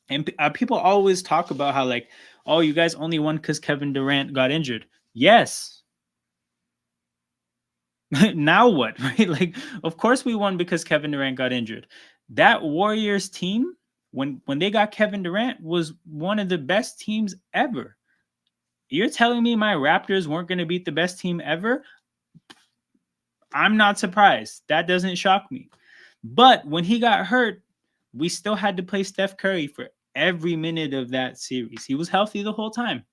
And people always talk about how like, oh, you guys only won because Kevin Durant got injured. Yes. Now what? Right? Like, of course we won because Kevin Durant got injured. That Warriors team, when they got Kevin Durant, was one of the best teams ever. You're telling me my Raptors weren't going to beat the best team ever? I'm not surprised. That doesn't shock me. But when he got hurt, we still had to play Steph Curry for every minute of that series. He was healthy the whole time.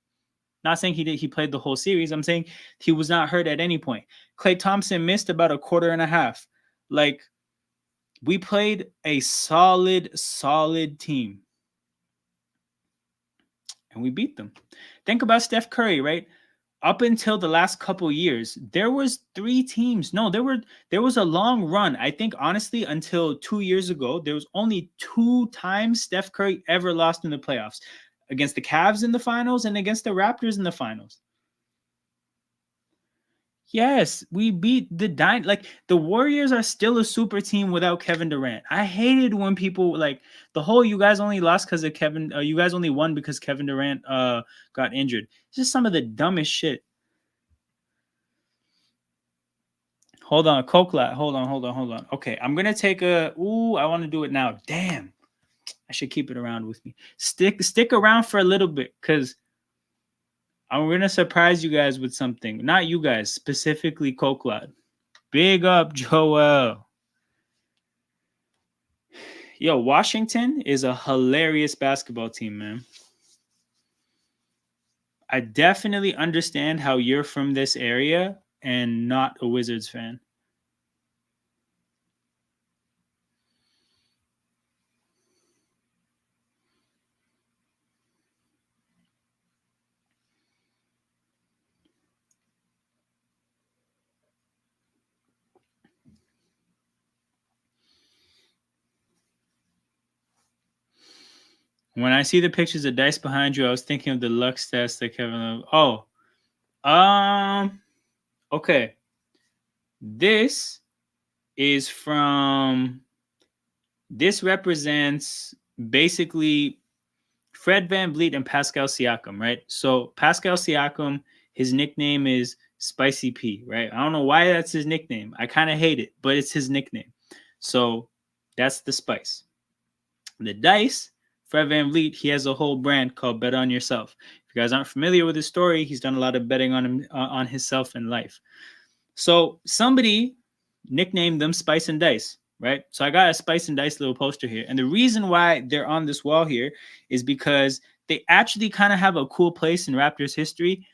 Not saying he played the whole series. I'm saying he was not hurt at any point. Klay Thompson missed about a quarter and a half. Like, we played a solid team. And we beat them. Think about Steph Curry, right? Up until the last couple years, there was 3 teams. No, there was a long run. I think honestly, until 2 years ago, there was only 2 times Steph Curry ever lost in the playoffs. Against the Cavs in the finals and against the Raptors in the finals. Yes, we beat the Warriors are still a super team without Kevin Durant. I hated when people like the whole you guys only lost because of Kevin. You guys only won because Kevin Durant got injured. It's just some of the dumbest shit. Hold on, Cokelat. Hold on. Okay, I'm gonna take a. Ooh, I want to do it now. Damn, I should keep it around with me. Stick around for a little bit, cause I'm gonna surprise you guys with something. Not you guys, specifically Cokelat. Big up, Joel. Yo, Washington is a hilarious basketball team, man. I definitely understand how you're from this area and not a Wizards fan. When I see the pictures of dice behind you, I was thinking of the Lux test that Kevin. Oh, um, okay. This is from. This represents basically Fred Van Vliet and Pascal Siakam, right? So Pascal Siakam, his nickname is Spicy P, right? I don't know why that's his nickname. I kind of hate it, but it's his nickname. So that's the spice. The dice, Fred Van Vliet, he has a whole brand called Bet on Yourself. If you guys aren't familiar with his story, he's done a lot of betting on him on himself in life. So somebody nicknamed them Spice and Dice, right? So I got a Spice and Dice little poster here. And the reason why they're on this wall here is because they actually kind of have a cool place in Raptors history.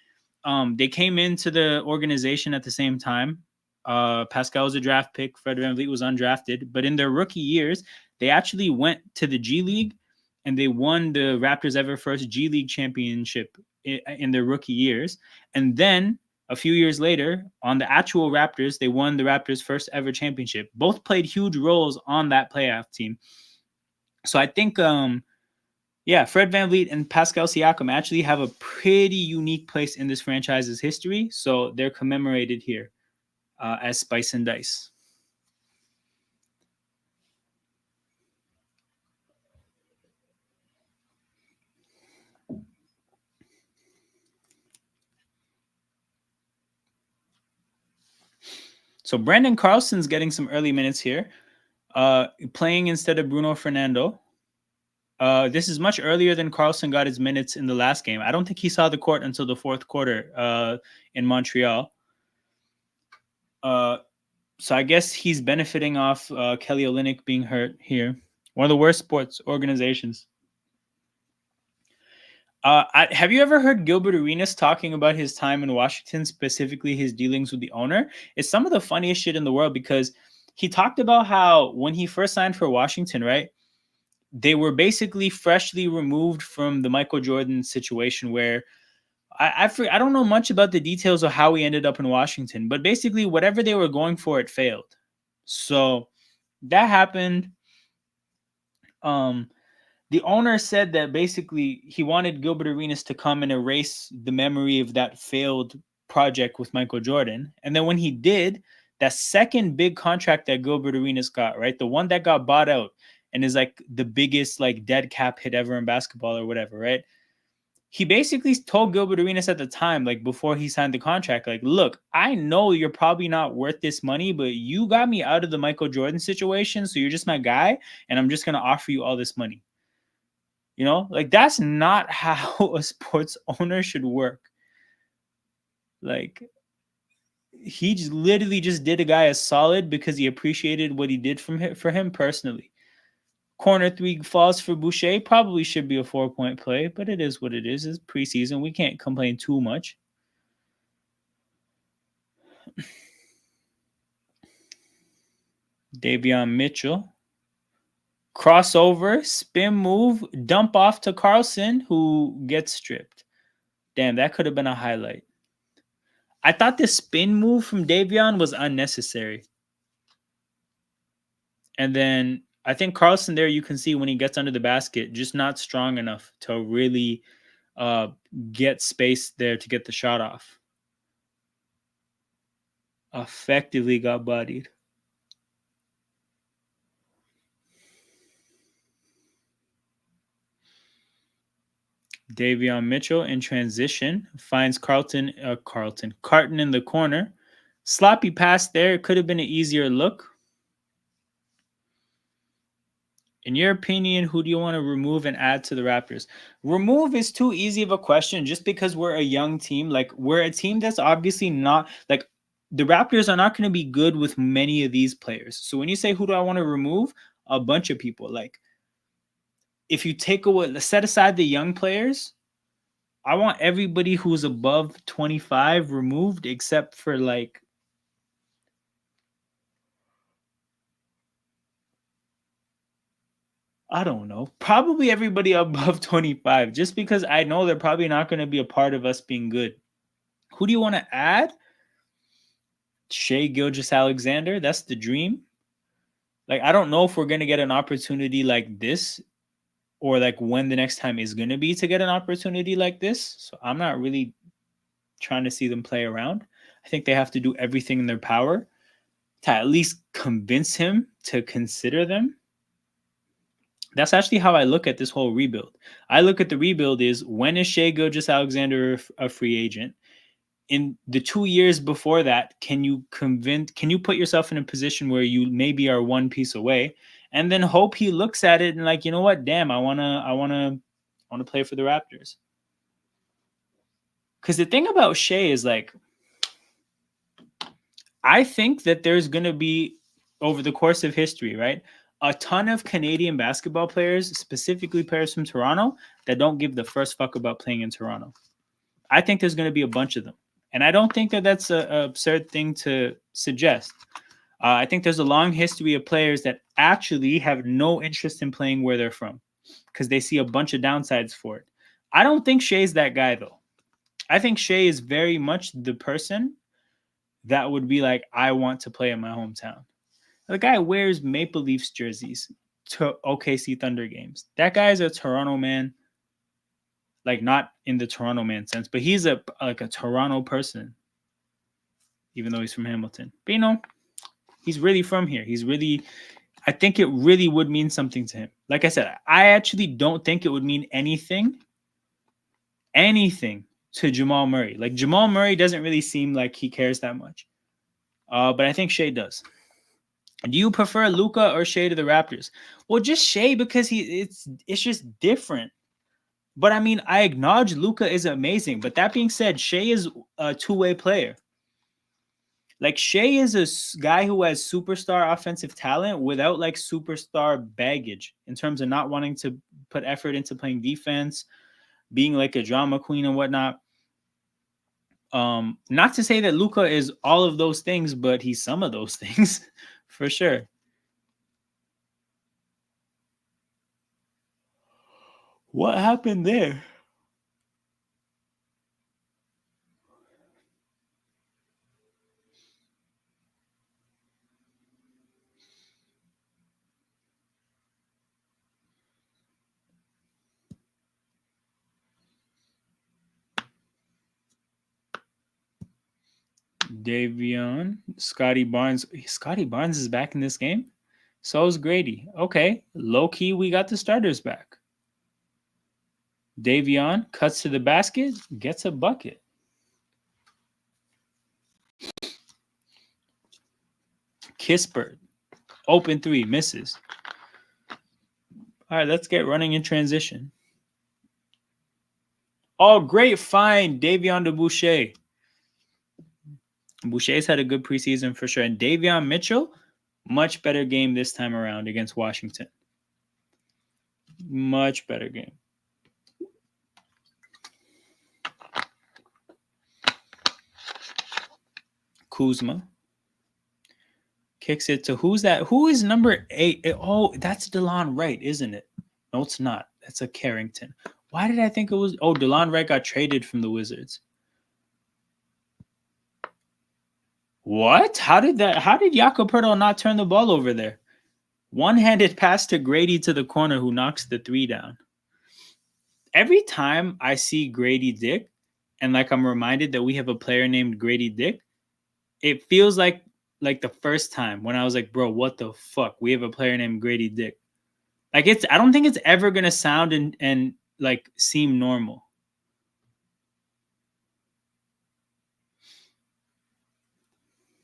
They came into the organization at the same time. Pascal was a draft pick. Fred VanVleet was undrafted. But in their rookie years, they actually went to the G League and they won the Raptors' ever first G League championship in their rookie years. And then a few years later, on the actual Raptors, they won the Raptors' first ever championship. Both played huge roles on that playoff team. So I think, yeah, Fred VanVleet and Pascal Siakam actually have a pretty unique place in this franchise's history. So they're commemorated here as Spice and Dice. So Brandon Carlson's getting some early minutes here, playing instead of Bruno Fernando. This is much earlier than Carlson got his minutes in the last game. I don't think he saw the court until the fourth quarter in Montreal. So I guess he's benefiting off Kelly Olynyk being hurt here. One of the worst sports organizations. Have you ever heard Gilbert Arenas talking about his time in Washington, specifically his dealings with the owner? It's some of the funniest shit in the world because he talked about how when he first signed for Washington, right? They were basically freshly removed from the Michael Jordan situation where I don't know much about the details of how he ended up in Washington, but basically whatever they were going for, it failed. So that happened. Um, the owner said that basically he wanted Gilbert Arenas to come and erase the memory of that failed project with Michael Jordan. And then when he did, that second big contract that Gilbert Arenas got, right? The one that got bought out and is like the biggest like dead cap hit ever in basketball or whatever, right? He basically told Gilbert Arenas at the time, like before he signed the contract, like, look, I know you're probably not worth this money, but you got me out of the Michael Jordan situation. So you're just my guy. And I'm just going to offer you all this money. You know, like that's not how a sports owner should work. Like he just literally just did a guy a solid because he appreciated what he did for him personally. Corner three falls for Boucher. Probably should be a 4-point play, but it is what it is. It's preseason. We can't complain too much. Davion Mitchell. Crossover, spin move, dump off to Carlson, who gets stripped. Damn, that could have been a highlight. I thought the spin move from Davion was unnecessary. And then I think Carlson there, you can see when he gets under the basket, just not strong enough to really uh, get space there to get the shot off. Effectively got bodied. Davion Mitchell in transition finds Carton in the corner. Sloppy pass there. It could have been an easier look. In your opinion, who do you want to remove and add to the Raptors? Remove is too easy of a question just because we're a young team. Like, we're a team that's obviously not like the Raptors are not going to be good with many of these players. So when you say who do I want to remove, a bunch of people. Like, if you take away, set aside the young players, I want everybody who's above 25 removed except for like, I don't know, probably everybody above 25, just because I know they're probably not going to be a part of us being good. Who do you want to add? Shea Gilgeous Alexander. That's the dream. Like, I don't know if we're going to get an opportunity like this or like when the next time is going to be to get an opportunity like this. So I'm not really trying to see them play around. I think they have to do everything in their power to at least convince him to consider them. That's actually how I look at this whole rebuild. I look at the rebuild is, when is Shea Gilgeous Alexander a free agent? In the 2 years before that, can you put yourself in a position where you maybe are one piece away, and then hope he looks at it and like, you know what, damn, I wanna play for the Raptors. Because the thing about Shea is like, I think that there's gonna be, over the course of history, right, a ton of Canadian basketball players, specifically players from Toronto, that don't give the first fuck about playing in Toronto. I think there's going to be a bunch of them. And I don't think that that's an absurd thing to suggest. I think there's a long history of players that actually have no interest in playing where they're from because they see a bunch of downsides for it. I don't think Shea's that guy, though. I think Shea is very much the person that would be like, I want to play in my hometown. The guy wears Maple Leafs jerseys to OKC Thunder games. That guy's a Toronto man. Like, not in the Toronto man sense, but he's a Toronto person, even though he's from Hamilton. But you know, he's really from here. I think it really would mean something to him. Like I said, I actually don't think it would mean anything to Jamal Murray. Like, Jamal Murray doesn't really seem like he cares that much. But I think Shea does. Do you prefer Luka or Shea to the Raptors? Well, just Shea because it's just different. But I mean, I acknowledge Luka is amazing. But that being said, Shea is a two-way player. Like, Shea is a guy who has superstar offensive talent without like superstar baggage in terms of not wanting to put effort into playing defense, being like a drama queen and whatnot. Not to say that Luka is all of those things, but he's some of those things for sure. What happened there? Davion, Scotty Barnes. Scotty Barnes is back in this game. So is Grady. Okay, low key, we got the starters back. Davion cuts to the basket, gets a bucket. Kispert, open three, misses. All right, let's get running in transition. Oh, great find, Davion DeBoucher. Boucher's had a good preseason for sure. And Davion Mitchell, much better game this time around against Washington. Much better game. Kuzma kicks it to who's that? Who is number 8? Oh, that's DeLon Wright, isn't it? No, it's not. That's a Carrington. Why did I think it was? Oh, DeLon Wright got traded from the Wizards. What? How did Jakob Poeltl not turn the ball over there? One-handed pass to Grady to the corner, who knocks the three down. Every time I see Grady Dick, and like I'm reminded that we have a player named Grady Dick, it feels like the first time when I was like, bro, what the fuck? We have a player named Grady Dick. Like, I don't think it's ever gonna sound and like seem normal. – . . . . . . . . . . . . . . . . . . . . . . . . . . . . . . . . . . . . . . . . . . . . . . . . . . . . . . . . . . .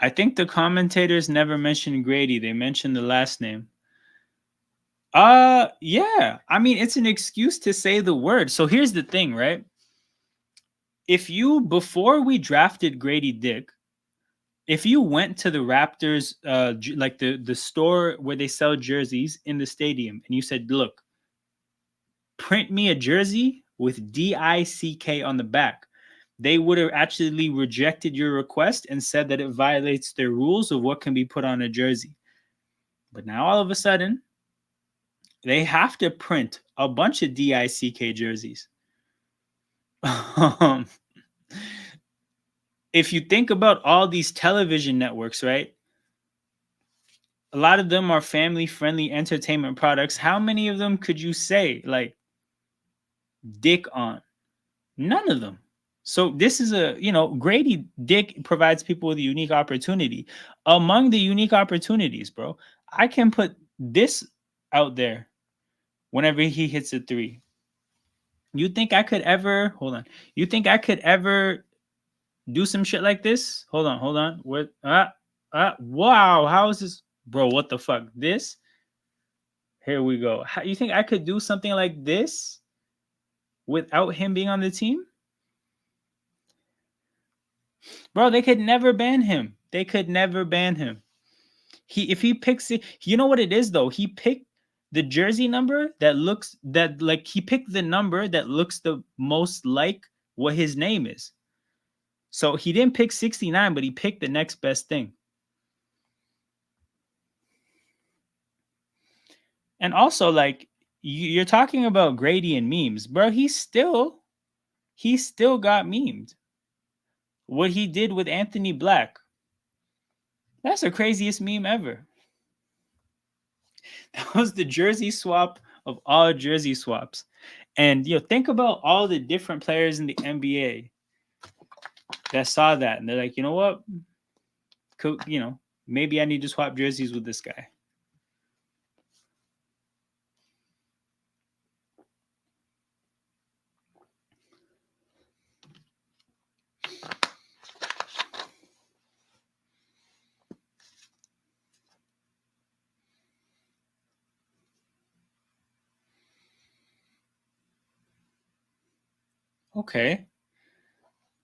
I think the commentators never mentioned Grady. They mentioned the last name. Yeah. I mean, it's an excuse to say the word. So here's the thing, right? If you before we drafted Grady Dick, if you went to the Raptors, like the store where they sell jerseys in the stadium, and you said, "Look, print me a jersey with DICK on the back," they would have actually rejected your request and said that it violates their rules of what can be put on a jersey. But now all of a sudden, they have to print a bunch of DICK jerseys. If you think about all these television networks, right? A lot of them are family friendly entertainment products. How many of them could you say like dick on? None of them. So this is Grady Dick provides people with a unique opportunity. Among the unique opportunities, bro, I can put this out there whenever he hits a three. You think I could ever hold on? You think I could ever do some shit like this? Hold on. What? Wow. How is this, bro? What the fuck? This? Here we go. How, you think I could do something like this without him being on the team? Bro, they could never ban him. They could never ban him. If he picks it, you know what it is though? He picked the jersey number he picked the number that looks the most like what his name is. So he didn't pick 69, but he picked the next best thing. And also, like, you're talking about Grady and memes, bro. He still got memed. What he did with Anthony Black, that's the craziest meme ever. That was the jersey swap of all jersey swaps. And think about all the different players in the NBA that saw that, and they're like, you know what? Maybe I need to swap jerseys with this guy. Okay.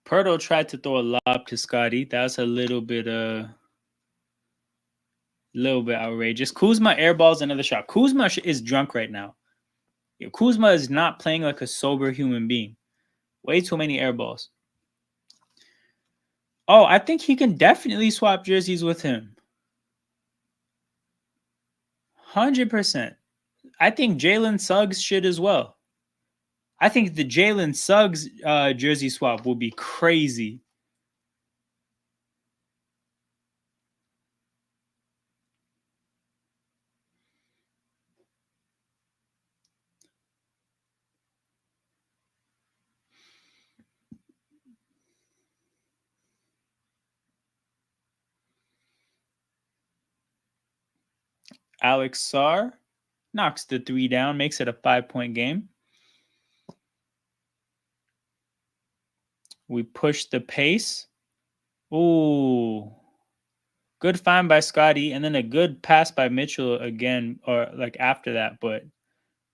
Pirtle tried to throw a lob to Scotty. That's a little bit outrageous. Kuzma airballs another shot. Kuzma is drunk right now. Kuzma is not playing like a sober human being. Way too many airballs. Oh, I think he can definitely swap jerseys with him. 100%. I think Jalen Suggs should as well. I think the Jalen Suggs jersey swap will be crazy. Alex Sarr knocks the three down, makes it a 5-point game. We push the pace. Ooh. Good find by Scotty, and then a good pass by Mitchell again, or like after that, but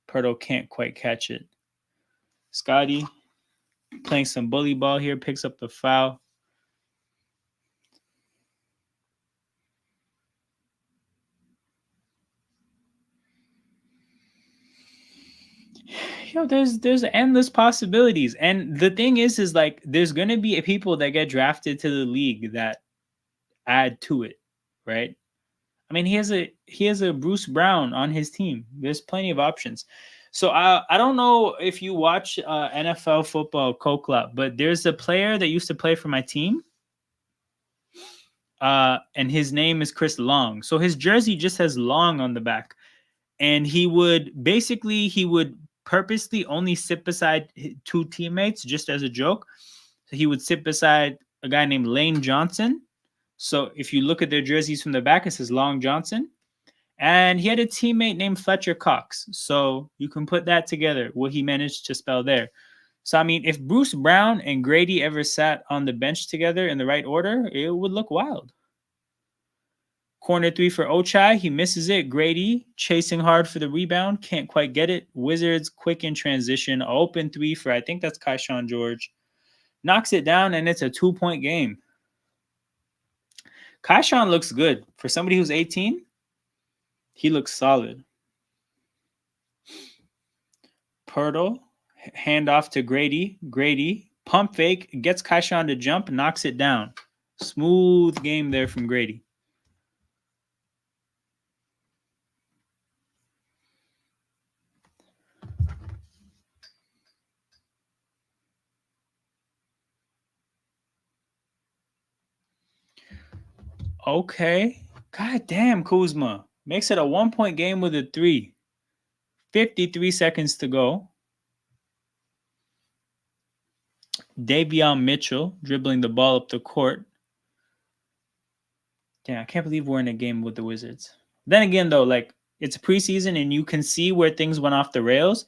Pirtle can't quite catch it. Scotty playing some bully ball here, picks up the foul. There's endless possibilities, and the thing is like there's gonna be people that get drafted to the league that add to it, right? I mean, he has a Bruce Brown on his team. There's plenty of options. So I don't know if you watch NFL football Club, but there's a player that used to play for my team, and his name is Chris Long. So his jersey just has Long on the back, and he would purposely only sit beside two teammates just as a joke. So he would sit beside a guy named Lane Johnson. So if you look at their jerseys from the back, it says Long Johnson. And he had a teammate named Fletcher Cox. So you can put that together, what he managed to spell there. So, I mean, if Bruce Brown and Grady ever sat on the bench together in the right order, it would look wild. Corner three for Ochai. He misses it. Grady chasing hard for the rebound. Can't quite get it. Wizards quick in transition. Open three for, I think that's Kaishan George. Knocks it down, and it's a 2-point game. Kaishan looks good. For somebody who's 18, he looks solid. Pirtle, handoff to Grady. Grady, pump fake, gets Kaishan to jump, knocks it down. Smooth game there from Grady. Okay. God damn, Kuzma. Makes it a 1-point game with a 3. 53 seconds to go. Davion Mitchell dribbling the ball up the court. Damn, I can't believe we're in a game with the Wizards. Then again, though, like, it's a preseason and you can see where things went off the rails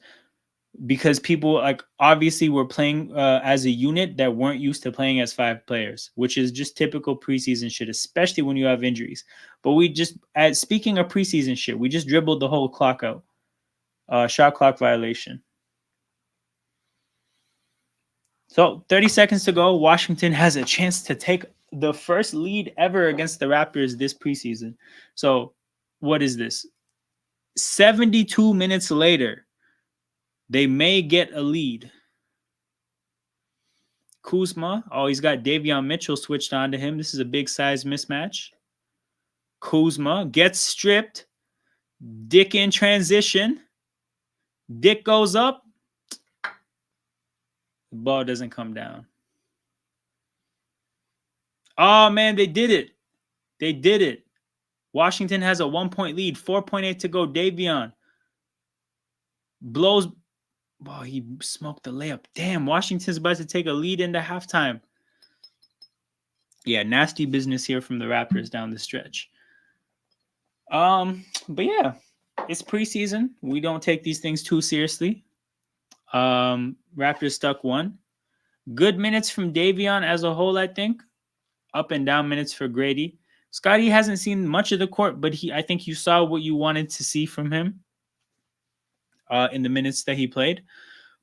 because people, like, obviously were playing as a unit that weren't used to playing as 5 players, which is just typical preseason shit, especially when you have injuries. But we just, speaking of preseason shit, we just dribbled the whole clock out. Shot clock violation. So 30 seconds to go. Washington has a chance to take the first lead ever against the Raptors this preseason. So what is this? 72 minutes later, they may get a lead. Kuzma, oh, he's got Davion Mitchell switched on to him. This is a big size mismatch. Kuzma gets stripped. Dick in transition. Dick goes up. The ball doesn't come down. Oh, man, they did it. They did it. Washington has a 1-point lead. 4.8 to go. Davion blows. Oh, he smoked the layup. Damn, Washington's about to take a lead into halftime. Yeah, nasty business here from the Raptors down the stretch. But yeah, it's preseason. We don't take these things too seriously. Raptors stuck 1. Good minutes from Davion as a whole, I think. Up and down minutes for Grady. Scotty hasn't seen much of the court, but I think you saw what you wanted to see from him in the minutes that he played.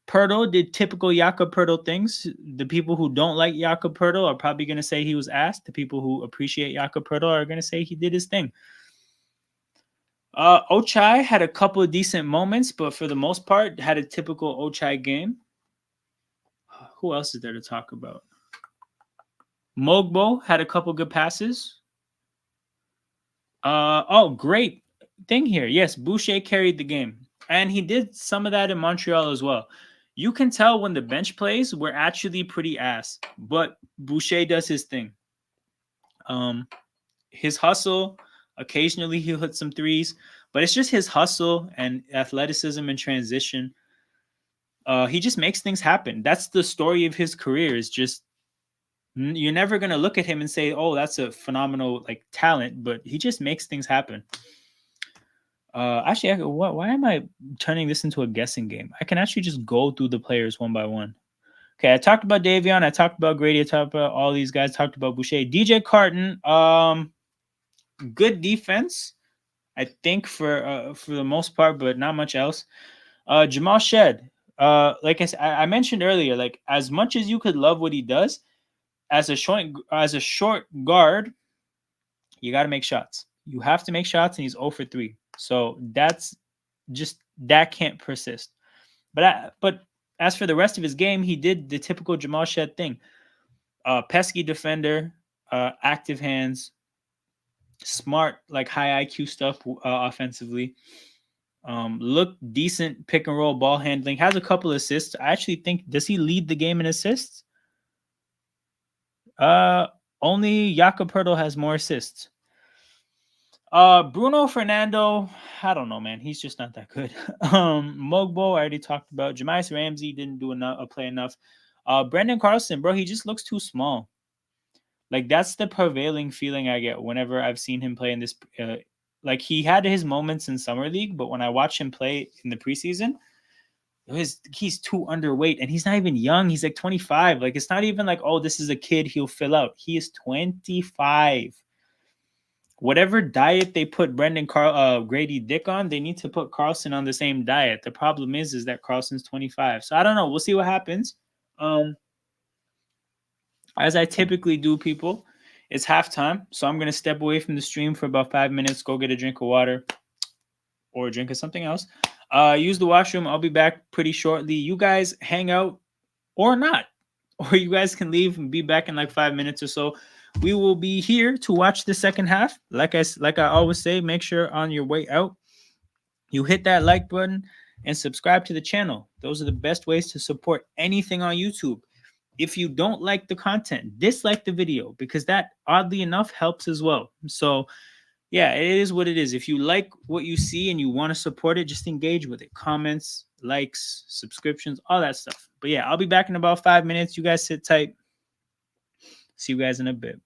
Pirtle did typical Jakob Pirtle things. The people who don't like Jakob Pirtle are probably going to say he was asked. The people who appreciate Jakob Pirtle are going to say he did his thing. Ochai had a couple of decent moments, but for the most part, had a typical Ochai game. Who else is there to talk about? Mogbo had a couple good passes. Great thing here. Yes, Boucher carried the game. And he did some of that in Montreal as well. You can tell when the bench plays, we're actually pretty ass. But Boucher does his thing. His hustle, occasionally he'll hit some threes. But it's just his hustle and athleticism and transition. He just makes things happen. That's the story of his career. Is just you're never going to look at him and say, oh, that's a phenomenal like talent, but he just makes things happen. Actually, why am I turning this into a guessing game? I can actually just go through the players one by one. Okay, I talked about Davion. I talked about Grady. I talked about all these guys. Talked about Boucher. DJ Carton, good defense, I think, for the most part, but not much else. Jamal Shed, like I mentioned earlier, like as much as you could love what he does, as a short guard, you got to make shots. You have to make shots, and he's 0 for 3. So that can't persist. But as for the rest of his game, he did the typical Jamal Shed thing. Pesky defender, active hands, smart, like high IQ stuff offensively. Look decent pick and roll ball handling. Has a couple assists. I actually think, does he lead the game in assists? Only Jakob Pirtle has more assists. Bruno Fernando, I don't know, man. He's just not that good. Mogbo, I already talked about. Jamias Ramsey didn't do play enough. Brendan Carlson, bro, he just looks too small. Like, that's the prevailing feeling I get whenever I've seen him play in this. Like, he had his moments in Summer League, but when I watch him play in the preseason, he's too underweight, and he's not even young. He's like 25. Like, it's not even like, oh, this is a kid, he'll fill out. He is 25. whatever diet they put Grady Dick on, they need to put Carlson on the same diet. The problem is that Carlson's 25. So I don't know. We'll see what happens. As I typically do, people, it's halftime. So I'm gonna step away from the stream for about 5 minutes, go get a drink of water or a drink of something else. Use the washroom. I'll be back pretty shortly. You guys hang out or not. Or you guys can leave and be back in like 5 minutes or so. We will be here to watch the second half. Like I always say, make sure on your way out you hit that like button and subscribe to the channel. Those are the best ways to support anything on YouTube. If you don't like the content, dislike the video because that oddly enough helps as well. So yeah, it is what it is. If you like what you see and you want to support it, just engage with it. Comments, likes, subscriptions, all that stuff. But yeah, I'll be back in about 5 minutes. You guys sit tight. See you guys in a bit.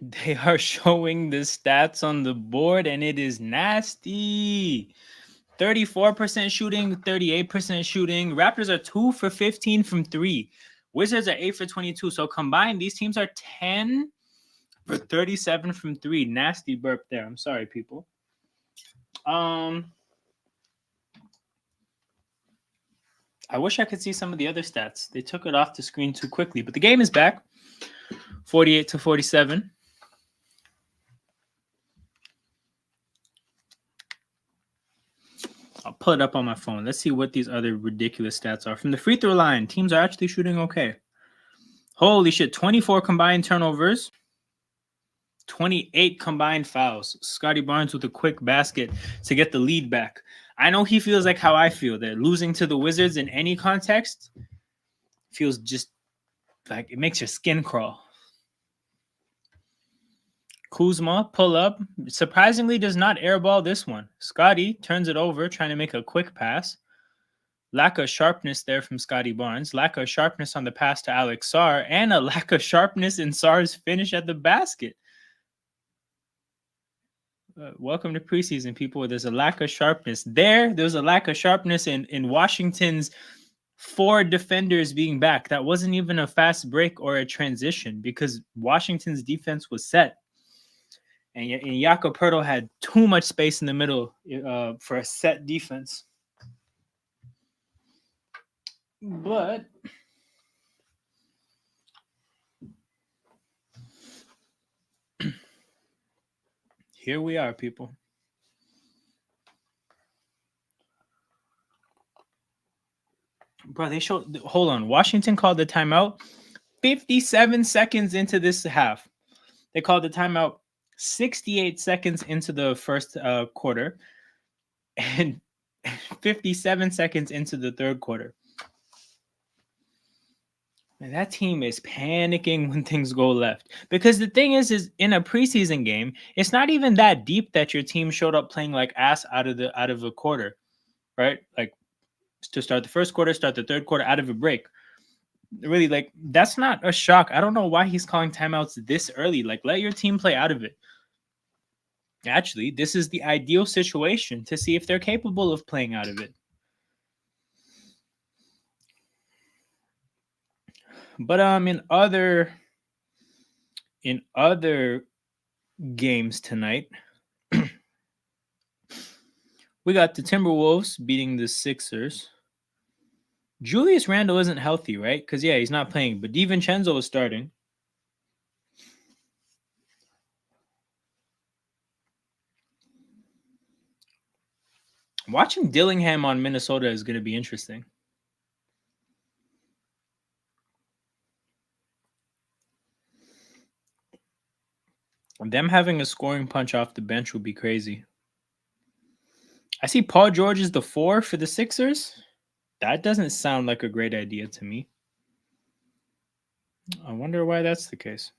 They are showing the stats on the board, and it is nasty. 34% shooting, 38% shooting. Raptors are 2 for 15 from 3. Wizards are 8 for 22. So combined, these teams are 10 for 37 from 3. Nasty burp there. I'm sorry, people. I wish I could see some of the other stats. They took it off the screen too quickly, but the game is back. 48 to 47. I'll pull it up on my phone. Let's see what these other ridiculous stats are. From the free throw line, teams are actually shooting okay. Holy shit, 24 combined turnovers, 28 combined fouls. Scotty Barnes with a quick basket to get the lead back. I know he feels like how I feel, that losing to the Wizards in any context feels just like it makes your skin crawl. Kuzma, pull up. Surprisingly, does not airball this one. Scotty turns it over, trying to make a quick pass. Lack of sharpness there from Scotty Barnes. Lack of sharpness on the pass to Alex Sarr. And a lack of sharpness in Sarr's finish at the basket. Welcome to preseason, people. There's a lack of sharpness there. There's a lack of sharpness in Washington's 4 defenders being back. That wasn't even a fast break or a transition because Washington's defense was set. And Jakob Poeltl had too much space in the middle for a set defense. But here we are, people. Bro, they showed. Hold on. Washington called the timeout 57 seconds into this half. They called the timeout 68 seconds into the first quarter and 57 seconds into the third quarter. And that team is panicking when things go left. Because the thing is in a preseason game, it's not even that deep that your team showed up playing like ass out of a quarter, right? Like to start the first quarter, start the third quarter out of a break. Really, like that's not a shock. I don't know why he's calling timeouts this early. Like, let your team play out of it. Actually, this is the ideal situation to see if they're capable of playing out of it. But in other games tonight, we got the Timberwolves beating the Sixers. Julius Randle isn't healthy, right? Because yeah, he's not playing, but DiVincenzo is starting. Watching Dillingham on Minnesota is going to be interesting. Them having a scoring punch off the bench would be crazy. I see Paul George is the 4 for the Sixers. That doesn't sound like a great idea to me. I wonder why that's the case.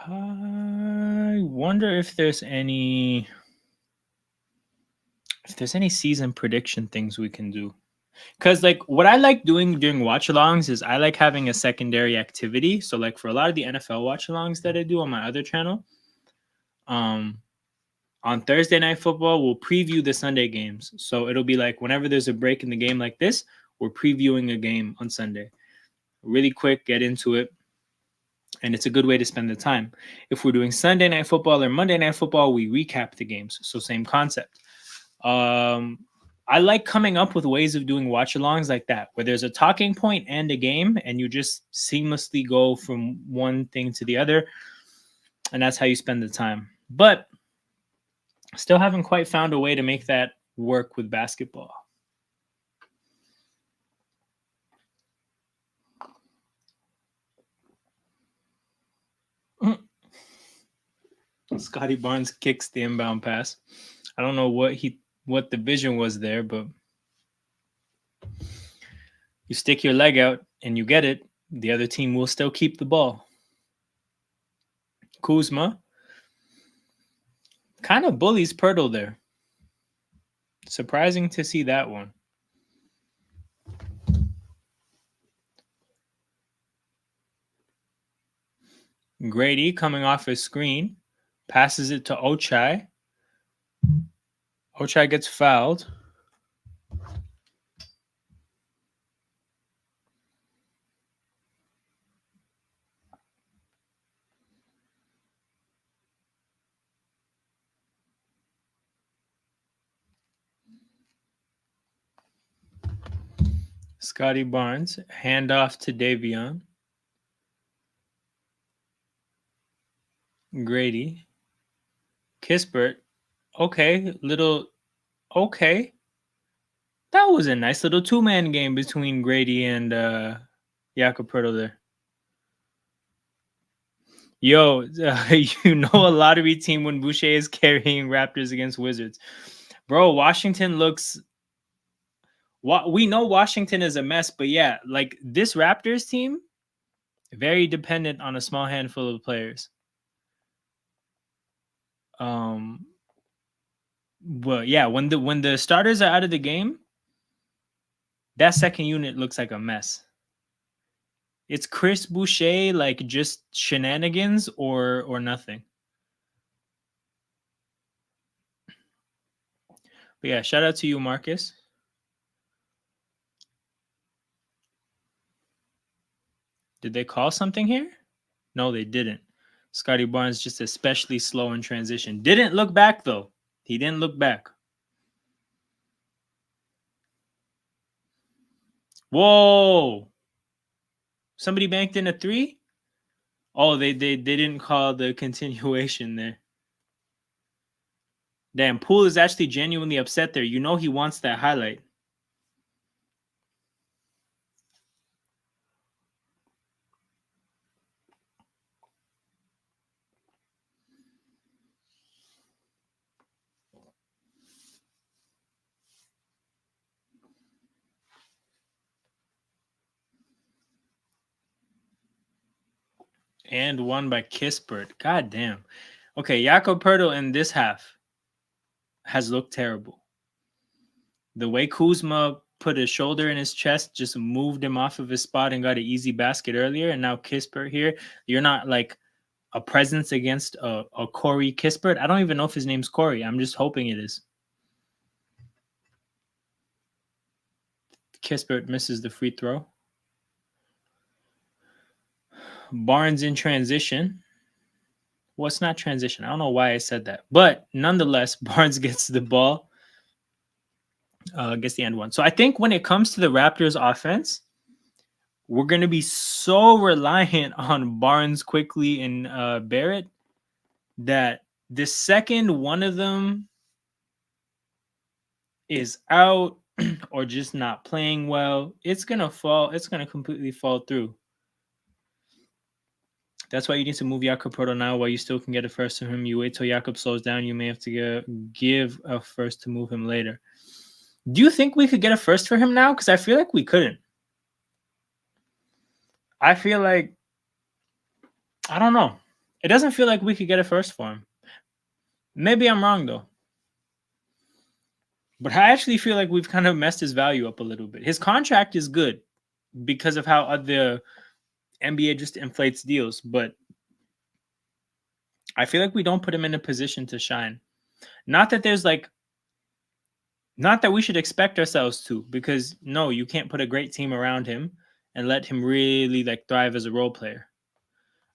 I wonder if there's any season prediction things we can do. Because like what I like doing during watch-alongs is I like having a secondary activity. So like for a lot of the NFL watch-alongs that I do on my other channel, on Thursday Night Football, we'll preview the Sunday games. So it'll be like whenever there's a break in the game like this, we're previewing a game on Sunday. Really quick, get into it. And it's a good way to spend the time. If we're doing Sunday Night Football or Monday Night Football, we recap the games. So same concept. I like coming up with ways of doing watch-alongs like that, where there's a talking point and a game, and you just seamlessly go from one thing to the other, and that's how you spend the time. But still haven't quite found a way to make that work with basketball. Scotty Barnes kicks the inbound pass. I don't know what the vision was there, but you stick your leg out and you get it, The other team will still keep the ball. Kuzma kind of bullies Pirtle there. Surprising to see that one. Grady coming off his screen, passes it to Ochai. Ochai gets fouled. Scotty Barnes, handoff to Davion. Grady. Kispert. Okay, okay. That was a nice little two-man game between Grady and Jakob Pertl there. Yo, you know a lottery team when Boucher is carrying Raptors against Wizards. Bro, Washington looks... We know Washington is a mess, but yeah, like this Raptors team, very dependent on a small handful of players. Well, yeah, when the starters are out of the game, that second unit looks like a mess. It's Chris Boucher, like just shenanigans or nothing. But yeah, shout out to you, Marcus. Did they call something here? No, they didn't. Scotty Barnes just especially slow in transition. Didn't look back though. He didn't look back. Whoa! Somebody banked in a three? Oh, they didn't call the continuation there. Damn, Poole is actually genuinely upset there. You know he wants that highlight. And won by Kispert. God damn. Okay, Jakob Pertl in this half has looked terrible. The way Kuzma put his shoulder in his chest just moved him off of his spot and got an easy basket earlier. And now Kispert here, you're not like a presence against a Corey Kispert. I don't even know if his name's Corey. I'm just hoping it is. Kispert misses the free throw. Barnes in transition. Well, it's not transition. I don't know why I said that. But nonetheless, Barnes gets the ball. Gets the end one. So I think when it comes to the Raptors offense, we're going to be so reliant on Barnes, Quickly, and Barrett that the second one of them is out or just not playing well, it's going to fall. It's going to completely fall through. That's why you need to move Jakob Pertl now while you still can get a first to him. You wait till Jakob slows down. You may have to give a first to move him later. Do you think we could get a first for him now? Because I feel like we couldn't. I feel like, I don't know. It doesn't feel like we could get a first for him. Maybe I'm wrong, though. But I actually feel like we've kind of messed his value up a little bit. His contract is good because of how the NBA just inflates deals. But I feel like we don't put him in a position to shine. Not that we should expect ourselves to, because no, you can't put a great team around him and let him really like thrive as a role player.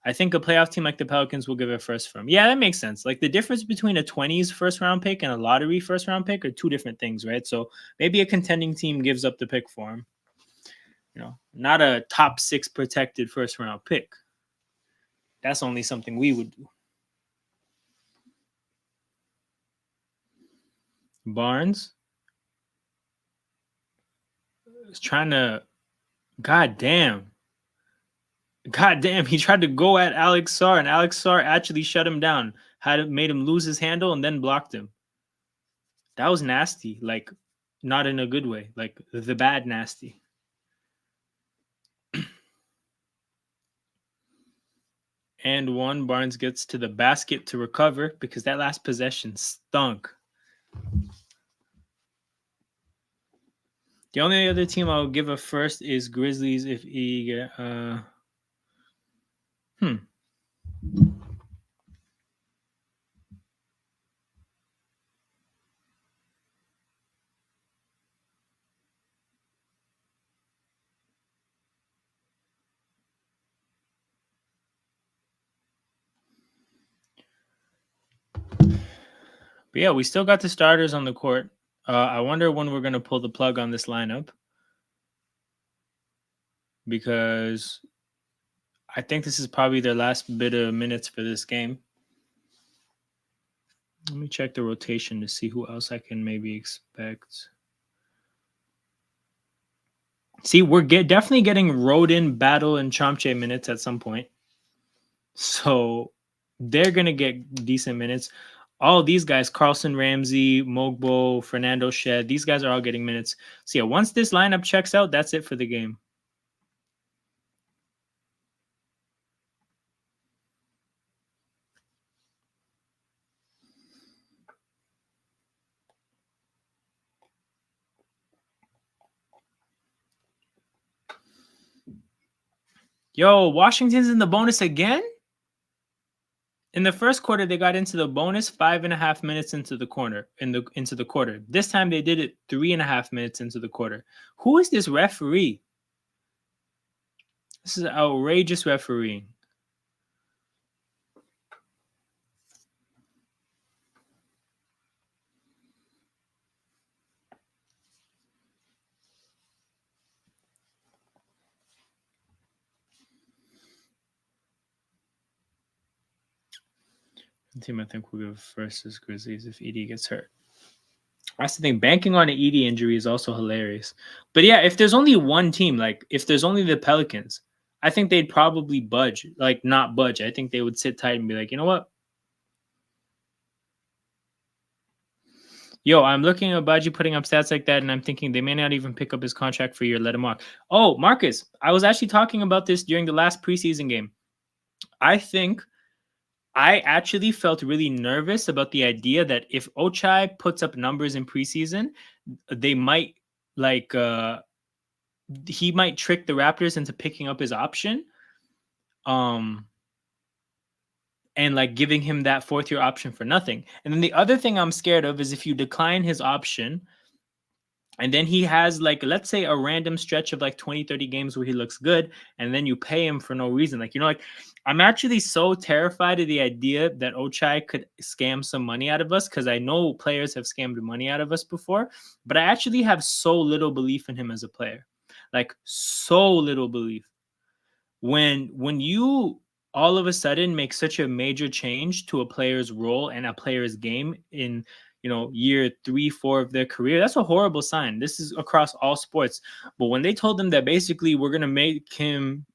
I think a playoff team like the Pelicans will give a first for him. Yeah, that makes sense. Like the difference between a 20s first round pick and a lottery first round pick are two different things, right? So maybe a contending team gives up the pick for him. You know, not a top 6 protected first round pick. That's only something we would do. Barnes is trying to, God damn, he tried to go at Alex Sarr, and Alex Sarr actually shut him down. Made him lose his handle and then blocked him. That was nasty, like not in a good way, like the bad nasty. and 1. Barnes gets to the basket to recover because that last possession stunk. The only other team I'll give a first is Grizzlies if he get But yeah, we still got the starters on the court. I wonder when we're going to pull the plug on this lineup because I think this is probably their last bit of minutes for this game. Let me check the rotation to see who else I can maybe expect. See, we're definitely getting Rodin, Battle, and Chomche minutes at some point. So they're going to get decent minutes. All these guys, Carlson Ramsey, Mogbo, Fernando Shed, these guys are all getting minutes. So yeah, once this lineup checks out, that's it for the game. Yo, Washington's in the bonus again? In the first quarter, they got into the bonus 5.5 minutes into the quarter. This time they did it 3.5 minutes into the quarter. Who is this referee? This is outrageous refereeing. The team I think we'll give first is Grizzlies if Edie gets hurt. That's the thing. Banking on an Edie injury is also hilarious. But yeah, if there's only one team, like if there's only the Pelicans, I think they'd probably budge, like not budge. I think they would sit tight and be like, you know what? Yo, I'm looking at Baji putting up stats like that, and I'm thinking they may not even pick up his contract for a year, let him walk. Oh, Marcus, I was actually talking about this during the last preseason game. I think I actually felt really nervous about the idea that if Ochai puts up numbers in preseason, they might he might trick the Raptors into picking up his option. And like giving him that 4th-year option for nothing. And then the other thing I'm scared of is if you decline his option and then he has like, let's say a random stretch of like 20, 30 games where he looks good and then you pay him for no reason. Like, like I'm actually so terrified of the idea that Ochai could scam some money out of us because I know players have scammed money out of us before, but I actually have so little belief in him as a player. Like so little belief. When you all of a sudden make such a major change to a player's role and a player's game in year 3, 4 of their career, that's a horrible sign. This is across all sports. But when they told them that basically we're gonna make him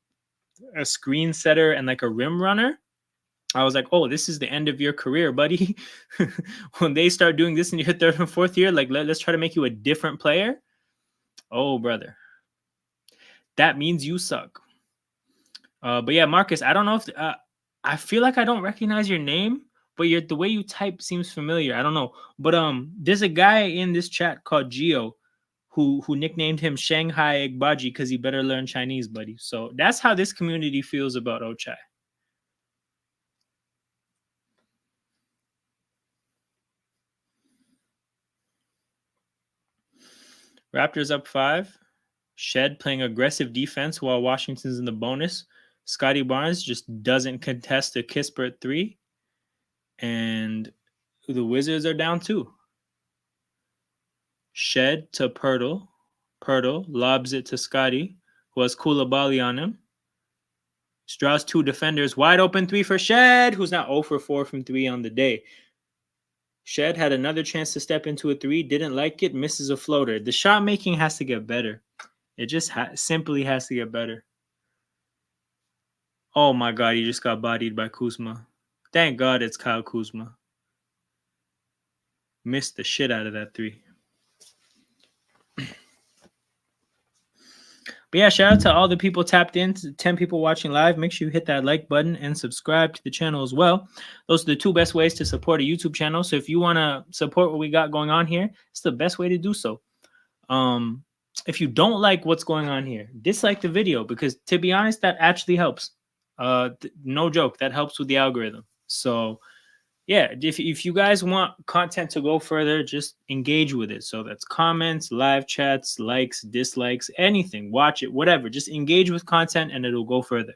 a screen setter and like a rim runner, I was like, oh, this is the end of your career, buddy. When they start doing this in your 3rd and 4th year, like let's try to make you a different player. Oh, brother, that means you suck. But yeah, Marcus, I don't know if I feel like I don't recognize your name, but the way you type seems familiar. I don't know, but there's a guy in this chat called Gio, who nicknamed him Shanghai Egbaji because he better learn Chinese, buddy. So that's how this community feels about Ochai. Raptors up 5. Shed playing aggressive defense while Washington's in the bonus. Scotty Barnes just doesn't contest a Kispert 3. And the Wizards are down 2. Shed to Pirtle. Pirtle lobs it to Scotty, who has Koulibaly on him. Draws 2 defenders. Wide open 3 for Shed, who's now 0 for 4 from 3 on the day. Shed had another chance to step into a 3, didn't like it, misses a floater. The shot making has to get better. It just simply has to get better. Oh my God, he just got bodied by Kuzma. Thank God it's Kyle Kuzma. Missed the shit out of that 3. But yeah, shout out to all the people tapped in, to 10 people watching live. Make sure you hit that like button and subscribe to the channel as well. Those are the two best ways to support a YouTube channel. So if you want to support what we got going on here, it's the best way to do so. Um, if you don't like what's going on here, dislike the video, because to be honest, that actually helps. No joke, that helps with the algorithm. So yeah, if you guys want content to go further, just engage with it. So that's comments, live chats, likes, dislikes, anything. Watch it, whatever. Just engage with content and it'll go further.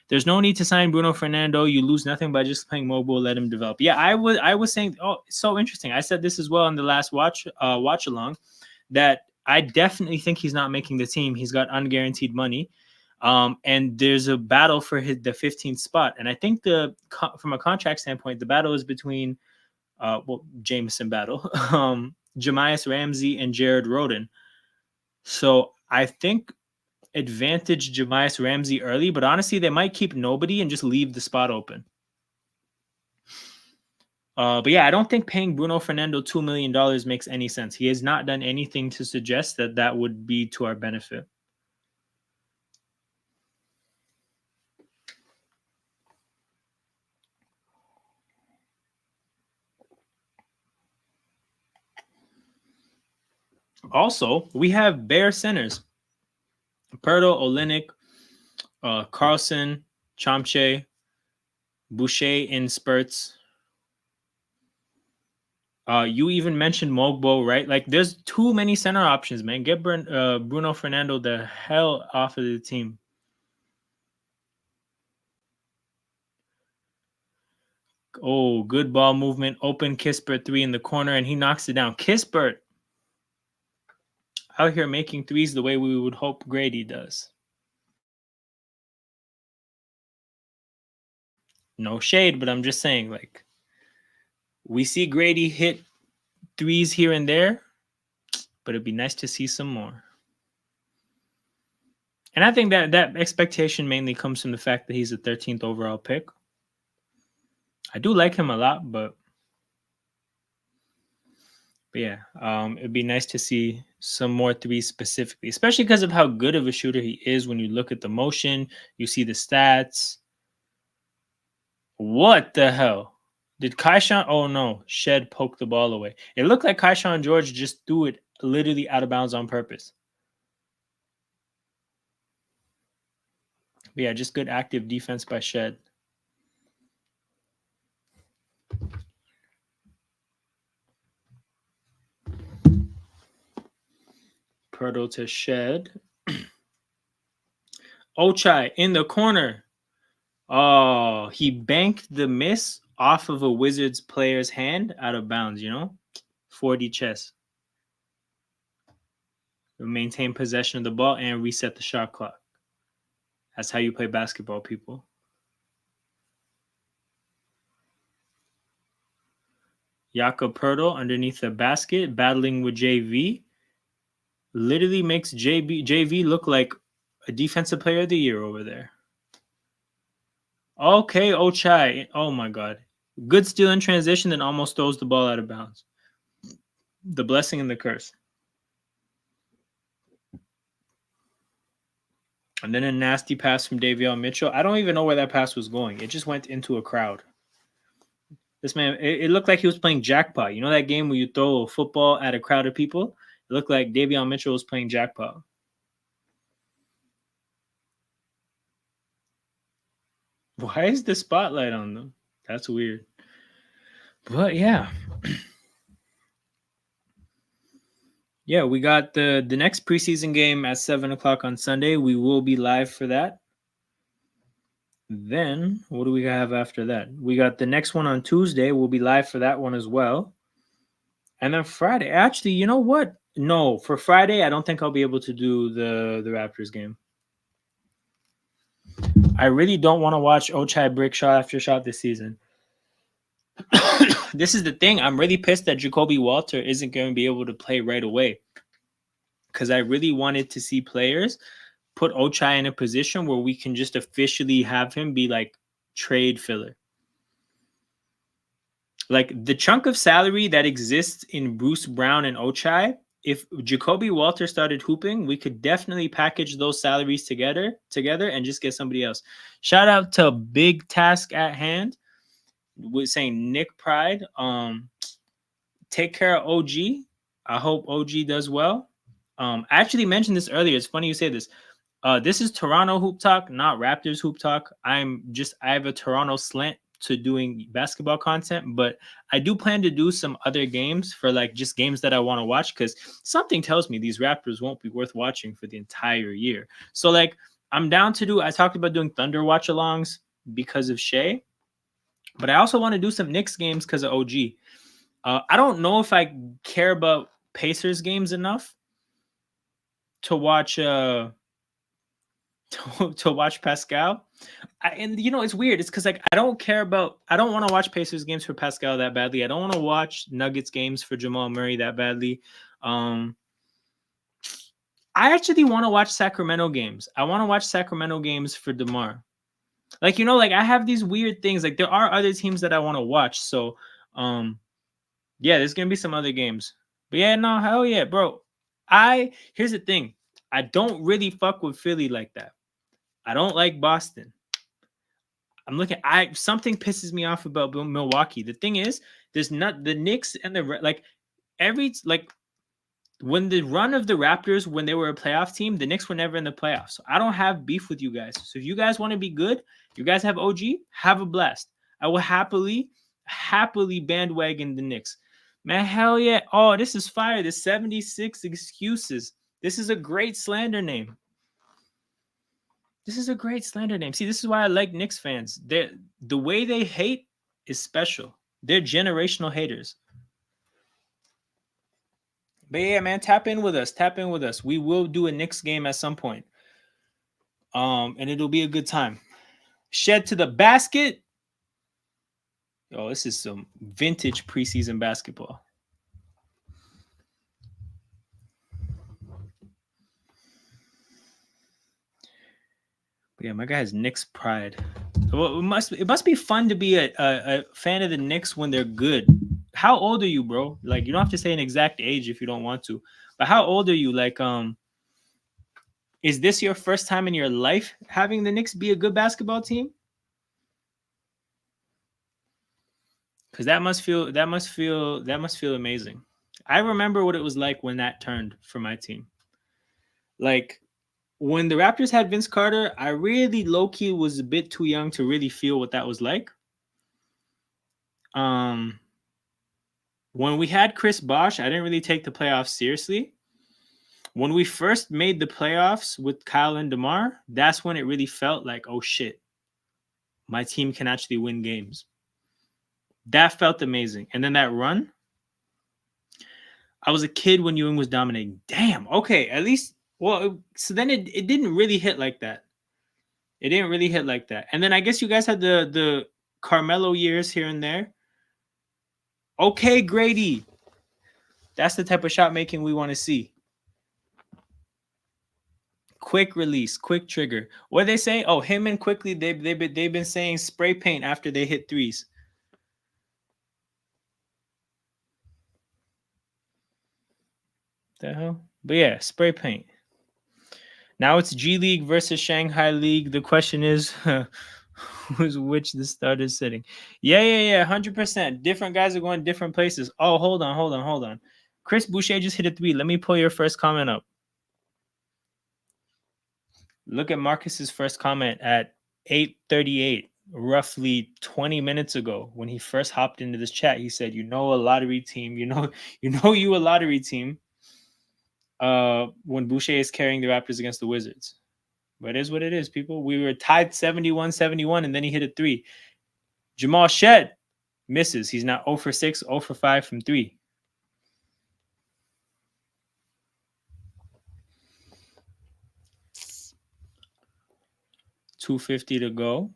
There's no need to sign Bruno Fernando. You lose nothing by just playing mobile. Let him develop. Yeah, I was saying. Oh, it's so interesting. I said this as well in the last watch along, that I definitely think he's not making the team. He's got unguaranteed money. And there's a battle for the 15th spot. And I think from a contract standpoint, the battle is between Jameson battle, Jamias Ramsey and Jared Roden. So I think advantage Jamias Ramsey early, but honestly, they might keep nobody and just leave the spot open. But yeah, I don't think paying Bruno Fernando $2 million makes any sense. He has not done anything to suggest that that would be to our benefit. Also, we have Bear centers. Perdo, Olenek, Carlson, Chomche, Boucher in spurts. You even mentioned Mogbo, right? Like, there's too many center options, man. Get Bruno Fernando the hell off of the team. Oh, good ball movement. Open Kispert 3 in the corner, and he knocks it down. Kispert out here making threes the way we would hope Grady does. No shade, but I'm just saying, like, we see Grady hit threes here and there, but it'd be nice to see some more. And I think that expectation mainly comes from the fact that he's a 13th overall pick. I do like him a lot, but yeah, it'd be nice to see some more threes specifically, especially because of how good of a shooter he is. When you look at the motion, you see the stats. What the hell? Did Kaishan? Oh no, Shed poked the ball away. It looked like Kaishan George just threw it literally out of bounds on purpose. But yeah, just good active defense by Shed. Pirtle to Shed. Ochai in the corner. Oh, he banked the miss off of a Wizards player's hand out of bounds, 4D chess. Maintain possession of the ball and reset the shot clock. That's how you play basketball, people. Jakob Pertl underneath the basket, battling with JV. Literally makes JV look like a defensive player of the year over there. Okay, Ochai. Oh my God. Good steal in transition, then almost throws the ball out of bounds. The blessing and the curse. And then a nasty pass from Davion Mitchell. I don't even know where that pass was going. It just went into a crowd. This man, it looked like he was playing jackpot. You know that game where you throw a football at a crowd of people? It looked like Davion Mitchell was playing jackpot. Why is the spotlight on them? That's weird. But yeah. Yeah, we got the next preseason game at 7 o'clock on Sunday. We will be live for that. Then, what do we have after that? We got the next one on Tuesday. We'll be live for that one as well. And then Friday. Actually, you know what? No, for Friday, I don't think I'll be able to do the Raptors game. I really don't want to watch Ochai break shot after shot this season. This is the thing. I'm really pissed that Jacoby Walter isn't going to be able to play right away, because I really wanted to see players put Ochai in a position where we can just officially have him be like trade filler. Like, the chunk of salary that exists in Bruce Brown and Ochai if Jacoby Walter started hooping, we could definitely package those salaries together and just get somebody else. Shout out to Big Task at Hand. We're saying Nick Pride. Take care of OG. I hope OG does well. I actually mentioned this earlier. It's funny you say this. This is Toronto Hoop Talk, not Raptors Hoop Talk. I have a Toronto slant to doing basketball content, but I do plan to do some other games for like just games that I want to watch, because something tells me these Raptors won't be worth watching for the entire year. So like I'm down to do, I talked about doing Thunder watch-alongs because of Shea, but I also want to do some Knicks games because of OG. I don't know if I care about Pacers games enough to watch to watch Pascal. And you know, it's weird. It's because like I don't want to watch Pacers games for Pascal that badly. I don't want to watch Nuggets games for Jamal Murray that badly. I actually want to watch Sacramento games. I want to watch Sacramento games for DeMar. Like, you know, like I have these weird things. Like there are other teams that I want to watch. So yeah, there's gonna be some other games. But yeah, no, hell yeah, bro. Here's the thing. I don't really fuck with Philly like that. I don't like Boston. Something pisses me off about Milwaukee. The thing is, there's not the Knicks and when the run of the Raptors, when they were a playoff team, the Knicks were never in the playoffs. So I don't have beef with you guys. So if you guys want to be good, you guys have OG, have a blast. I will happily bandwagon the Knicks. Man, hell yeah. Oh, this is fire. The 76 excuses. This is a great slander name. See, this is why I like Knicks fans. The way they hate is special. They're generational haters. But yeah, man, tap in with us. We will do a Knicks game at some point. And it'll be a good time. Shed to the basket. Oh, this is some vintage preseason basketball. But yeah, my guy has Knicks pride. Well, it must be fun to be a fan of the Knicks when they're good. How old are you, bro? Like, you don't have to say an exact age if you don't want to. But how old are you? Like, is this your first time in your life having the Knicks be a good basketball team? Because that must feel amazing. I remember what it was like when that turned for my team. Like, when the Raptors had Vince Carter, I really low-key was a bit too young to really feel what that was like. When we had Chris Bosh, I didn't really take the playoffs seriously. When we first made the playoffs with Kyle and DeMar, that's when it really felt like, oh shit, my team can actually win games. That felt amazing. And then that run, I was a kid when Ewing was dominating. Damn, okay, at least, so then it didn't really hit like that. It didn't really hit like that. And then I guess you guys had the Carmelo years here and there. Okay, Grady. That's the type of shot making we want to see. Quick release, quick trigger. What they say? Oh, him and Quickly, they've been saying spray paint after they hit threes. The hell? But yeah, spray paint. Now it's G League versus Shanghai League. The question is, who's which the starter sitting? Yeah, 100%. Different guys are going different places. Oh, hold on. Chris Boucher just hit a three. Let me pull your first comment up. Look at Marcus's first comment at 8:38, roughly 20 minutes ago, when he first hopped into this chat. He said, a lottery team, you a lottery team. When Boucher is carrying the Raptors against the Wizards. But it is what it is, people. We were tied 71-71, and then he hit a three. Jamal Shed misses. He's now 0 for 6, 0 for 5 from 3. $250 to go.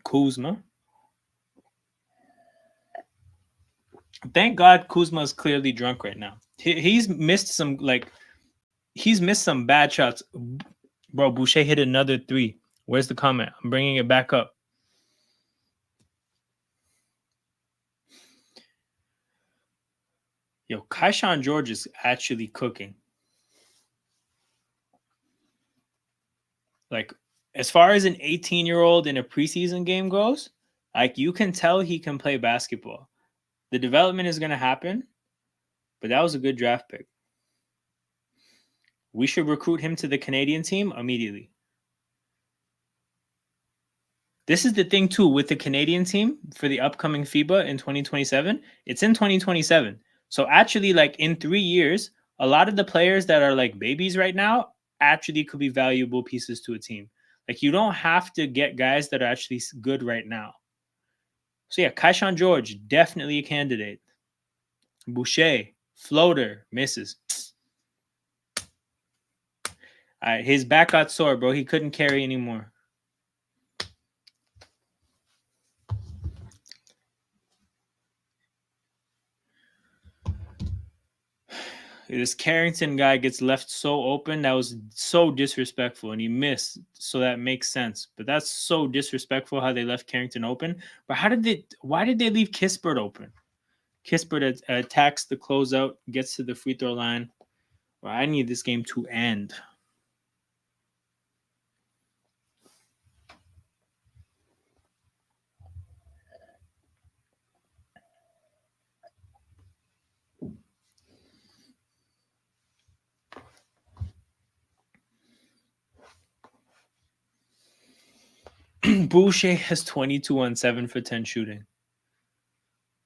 Kuzma. Thank God Kuzma is clearly drunk right now. He's missed some bad shots. Bro, Boucher hit another three. Where's the comment? I'm bringing it back up. Yo, Kaishan George is actually cooking. Like, as far as an 18-year-old in a preseason game goes, like you can tell he can play basketball. The development is going to happen, but that was a good draft pick. We should recruit him to the Canadian team immediately. This is the thing too with the Canadian team for the upcoming FIBA in 2027. It's in 2027. So actually, like in 3 years, a lot of the players that are like babies right now actually could be valuable pieces to a team. Like you don't have to get guys that are actually good right now. So yeah, Kaishan George, definitely a candidate. Boucher, floater, misses. His back got sore, bro. He couldn't carry anymore. This Carrington guy gets left so open. That was so disrespectful, and he missed. So that makes sense. But that's so disrespectful how they left Carrington open. But how did they? Why did they leave Kispert open? Kispert attacks the closeout, gets to the free throw line. Well, I need this game to end. Boucher has 22 on 7 for 10 shooting.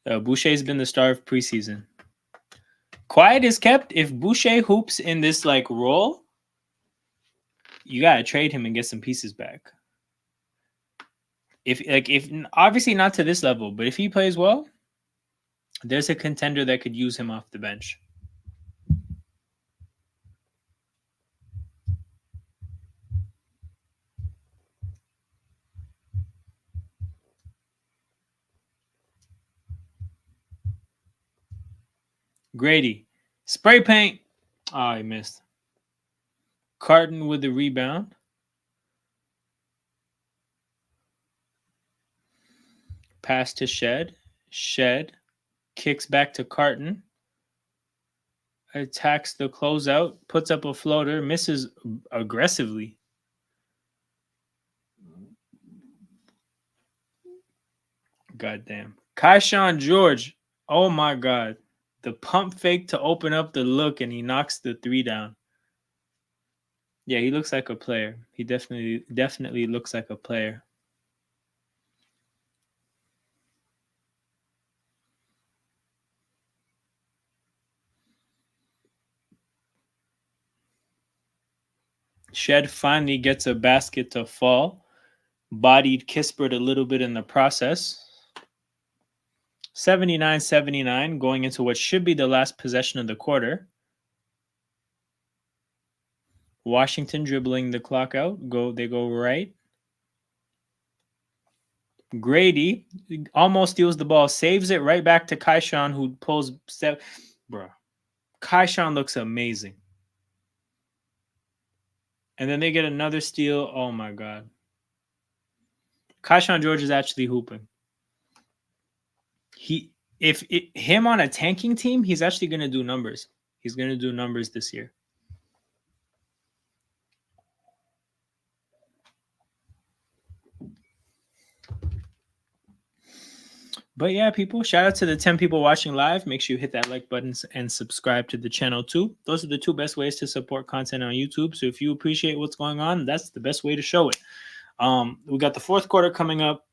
Boucher's been the star of preseason. Quiet is kept. If Boucher hoops in this like role, you gotta trade him and get some pieces back. If obviously not to this level, but if he plays well, there's a contender that could use him off the bench. Grady, spray paint. Oh, he missed. Carton with the rebound. Pass to Shed. Shed kicks back to Carton. Attacks the closeout. Puts up a floater. Misses aggressively. Goddamn. Kaishan George. Oh my god. The pump fake to open up the look, and he knocks the three down. Yeah, he looks like a player. He definitely looks like a player. Shed finally gets a basket to fall. Bodied Kispert a little bit in the process. 79-79 going into what should be the last possession of the quarter. Washington dribbling the clock out. They go right. Grady almost steals the ball, saves it right back to Kaishan, who pulls step. Bro, Kaishan looks amazing. And then they get another steal. Oh my god. Kaishan George is actually hooping. Him on a tanking team, he's actually gonna do numbers. He's gonna do numbers this year. But yeah, people, shout out to the 10 people watching live. Make sure you hit that like button and subscribe to the channel too. Those are the two best ways to support content on YouTube. So if you appreciate what's going on, that's the best way to show it. We got the fourth quarter coming up.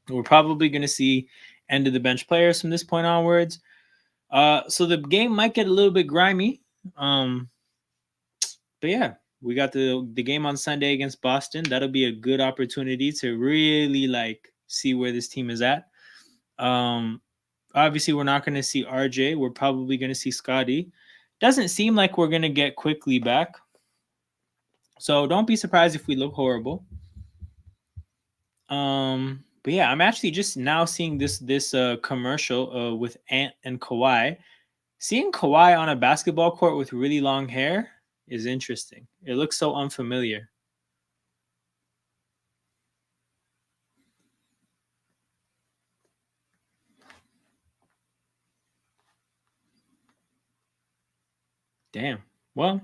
We're probably going to see end of the bench players from this point onwards. So the game might get a little bit grimy. But yeah, we got the game on Sunday against Boston. That'll be a good opportunity to really like see where this team is at. Obviously, we're not going to see RJ. We're probably going to see Scotty. Doesn't seem like we're going to get quickly back. So don't be surprised if we look horrible. But yeah, I'm actually just now seeing this commercial with Ant and Kawhi. Seeing Kawhi on a basketball court with really long hair is interesting. It looks so unfamiliar. Damn. Well,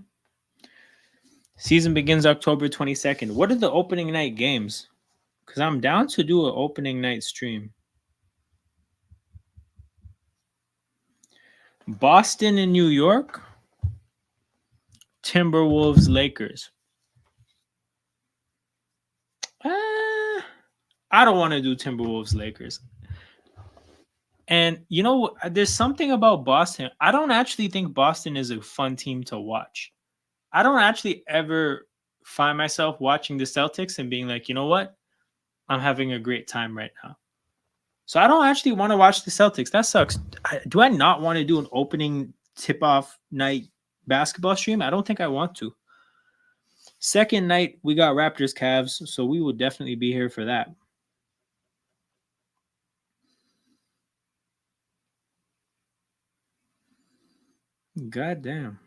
season begins October 22nd. What are the opening night games? Because I'm down to do an opening night stream. Boston and New York. Timberwolves, Lakers. I don't want to do Timberwolves, Lakers. And you know, there's something about Boston. I don't actually think Boston is a fun team to watch. I don't actually ever find myself watching the Celtics and being like, you know what? I'm having a great time right now. So I don't actually want to watch the Celtics. That sucks. Do I not want to do an opening tip-off night basketball stream? I don't think I want to. Second night, we got Raptors Cavs, so we will definitely be here for that. God damn.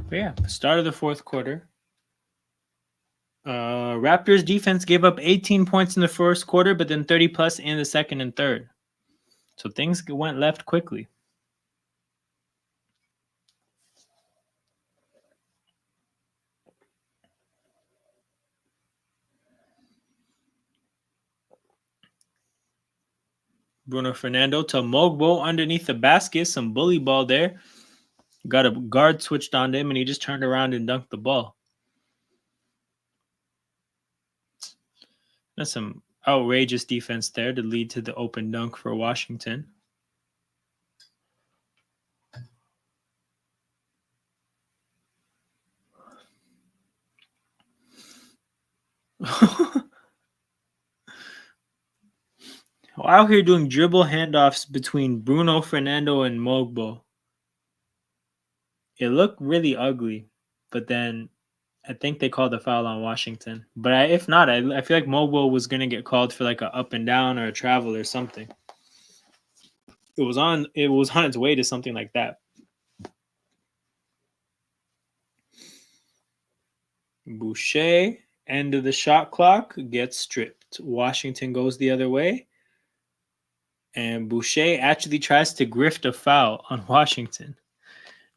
But yeah, start of the fourth quarter. Raptors defense gave up 18 points in the first quarter, but then 30 plus in the second and third. So things went left quickly. Bruno Fernando to Mogbo underneath the basket. Some bully ball there. Got a guard switched on him, and he just turned around and dunked the ball. That's some outrageous defense there to lead to the open dunk for Washington. Out here doing dribble handoffs between Bruno Fernando and Mogbo. It looked really ugly, but then I think they called a foul on Washington. But if not, I feel like Mogbo was going to get called for like a up and down or a travel or something. It was on its way to something like that. Boucher, end of the shot clock, gets stripped. Washington goes the other way. And Boucher actually tries to grift a foul on Washington.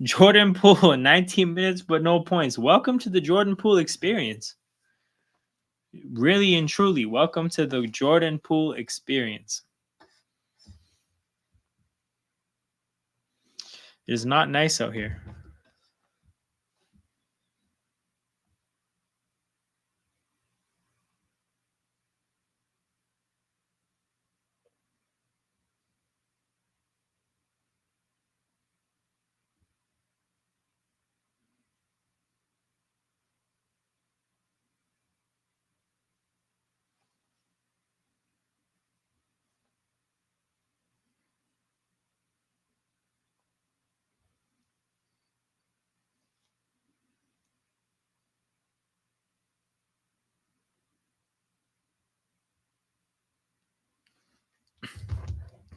Jordan Poole, 19 minutes but no points. Welcome to the Jordan Poole experience. Really and truly, welcome to the Jordan Poole experience. It is not nice out here.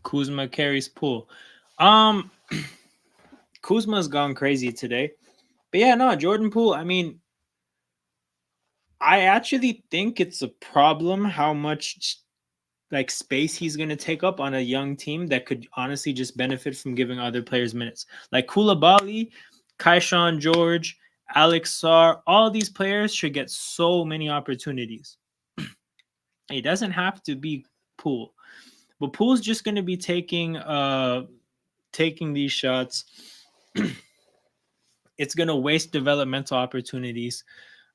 Kuzma carries Poole. Kuzma's gone crazy today. But yeah, no, Jordan Poole, I mean, I actually think it's a problem how much like space he's going to take up on a young team that could honestly just benefit from giving other players minutes. Like Koulibaly, Kaishan George, Alex Sarr, all these players should get so many opportunities. It doesn't have to be Poole. But Poole's just going to be taking these shots. It's going to waste developmental opportunities.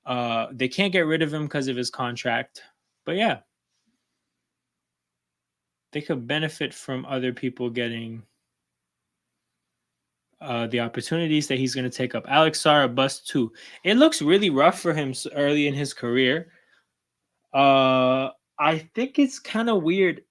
They can't get rid of him because of his contract. But yeah, they could benefit from other people getting the opportunities that he's going to take up. Alex Sarr, a bust too. It looks really rough for him early in his career. I think it's kind of weird.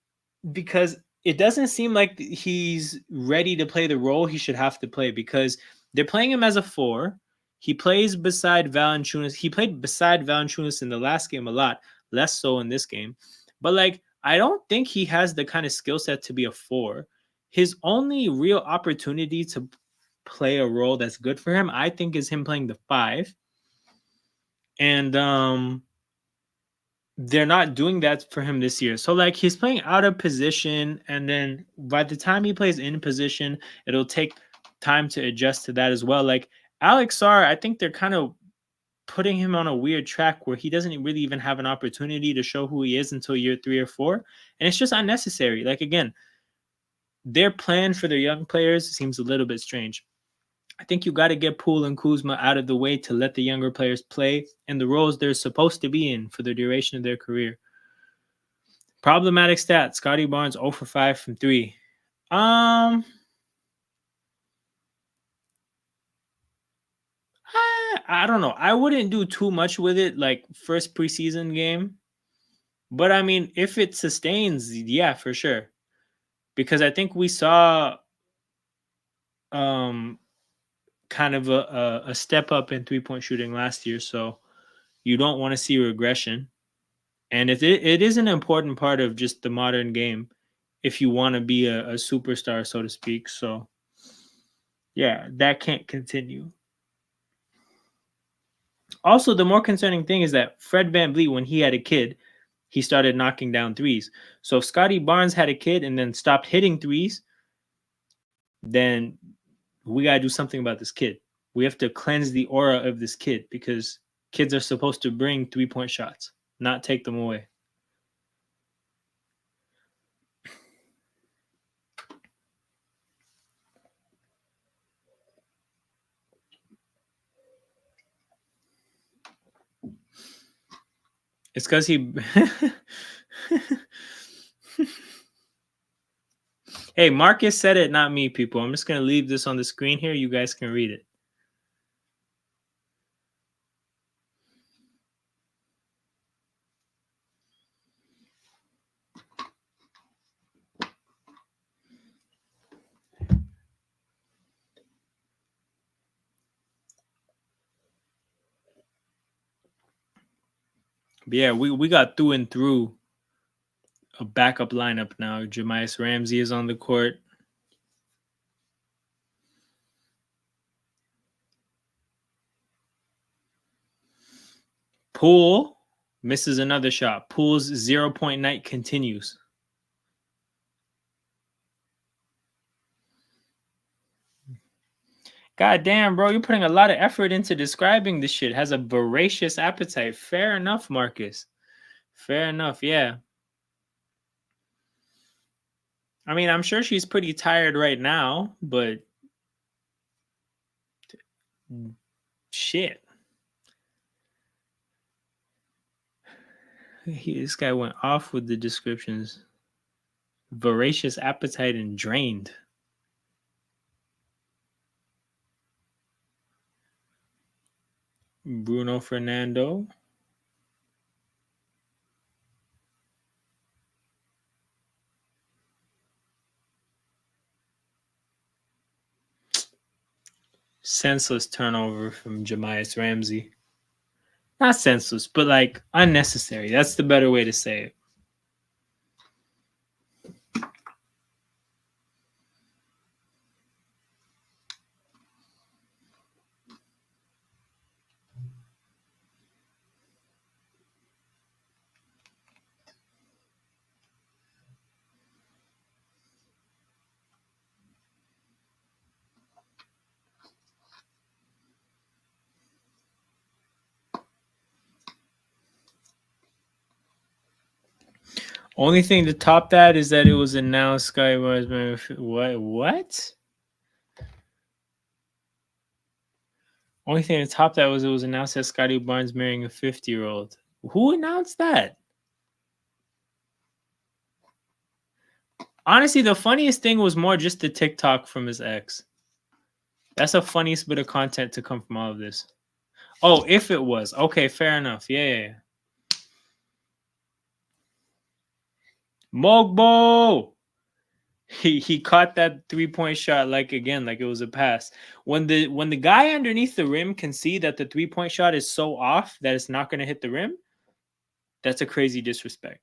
because it doesn't seem like he's ready to play the role he should have to play, because they're playing him as a 4. He plays beside Valanciunas. He played beside Valanciunas in the last game a lot, less so in this game. But like, I don't think he has the kind of skill set to be a 4. His only real opportunity to play a role that's good for him, I think, is him playing the 5. And they're not doing that for him this year. So like, he's playing out of position, and then by the time he plays in position, it'll take time to adjust to that as well. Like Alex Sarr, I think they're kind of putting him on a weird track where he doesn't really even have an opportunity to show who he is until year 3 or 4, and it's just unnecessary. Like, again, their plan for their young players seems a little bit strange. I think you got to get Poole and Kuzma out of the way to let the younger players play in the roles they're supposed to be in for the duration of their career. Problematic stats. Scotty Barnes 0 for 5 from 3. I don't know. I wouldn't do too much with it, like first preseason game. But I mean, if it sustains, yeah, for sure. Because I think we saw kind of a step up in 3-point shooting last year, so you don't want to see regression. And it is an important part of just the modern game if you want to be a superstar, so to speak. So yeah, that can't continue. Also, the more concerning thing is that Fred VanVleet, when he had a kid, he started knocking down threes. So if Scotty Barnes had a kid and then stopped hitting threes, then we got to do something about this kid. We have to cleanse the aura of this kid, because kids are supposed to bring 3-point shots, not take them away. It's because he... Hey, Marcus said it, not me, people. I'm just going to leave this on the screen here. You guys can read it. But yeah, we got through and through a backup lineup now. Jamias Ramsey is on the court. Poole misses another shot. Poole's 0-point night continues. God damn, bro, you're putting a lot of effort into describing this shit. Has a voracious appetite. Fair enough, Marcus. Fair enough, yeah. I mean, I'm sure she's pretty tired right now, but shit. This guy went off with the descriptions. Voracious appetite and drained. Bruno Fernando. Senseless turnover from Jamias Ramsey. Not senseless, but like unnecessary. That's the better way to say it. Only thing to top that is that it was announced Sky was what? Only thing to top that was it was announced that Scotty Barnes marrying a 50-year-old. Who announced that? Honestly, the funniest thing was more just the TikTok from his ex. That's the funniest bit of content to come from all of this. Oh, if it was. Okay, fair enough. Yeah. Mogbo. He caught that 3-point shot like it was a pass. When the guy underneath the rim can see that the 3-point shot is so off that it's not going to hit the rim, that's a crazy disrespect.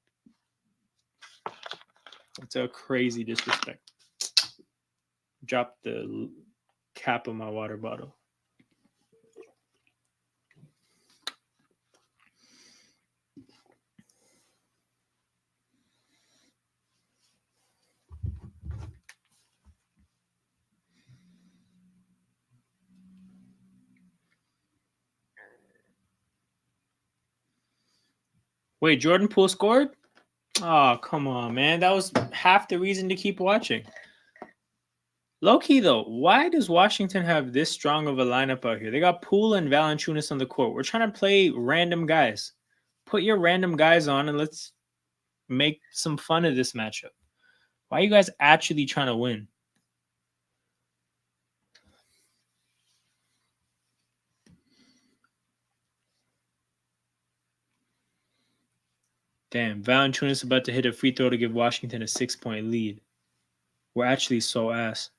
It's a crazy disrespect. Drop the cap of my water bottle. Wait, Jordan Poole scored? Oh, come on, man. That was half the reason to keep watching. Low-key, though, why does Washington have this strong of a lineup out here? They got Poole and Valanciunas on the court. We're trying to play random guys. Put your random guys on and let's make some fun of this matchup. Why are you guys actually trying to win? Damn, Valanciunas is about to hit a free throw to give Washington a 6-point lead. We're actually so ass.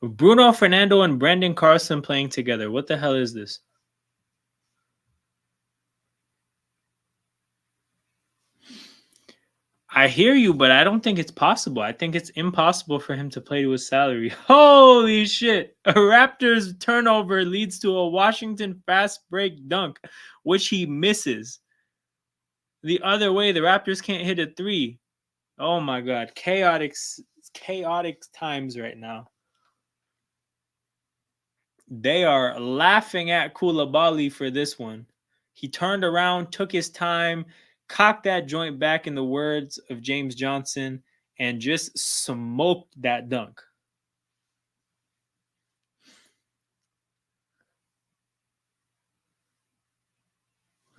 Bruno Fernando and Brandon Carlson playing together. What the hell is this? I hear you, but I don't think it's possible. I think it's impossible for him to play to his salary. Holy shit. A Raptors turnover leads to a Washington fast break dunk, which he misses. The other way, the Raptors can't hit a three. Oh my God. Chaotic times right now. They are laughing at Koulibaly for this one. He turned around, took his time, cocked that joint back in the words of James Johnson, and just smoked that dunk.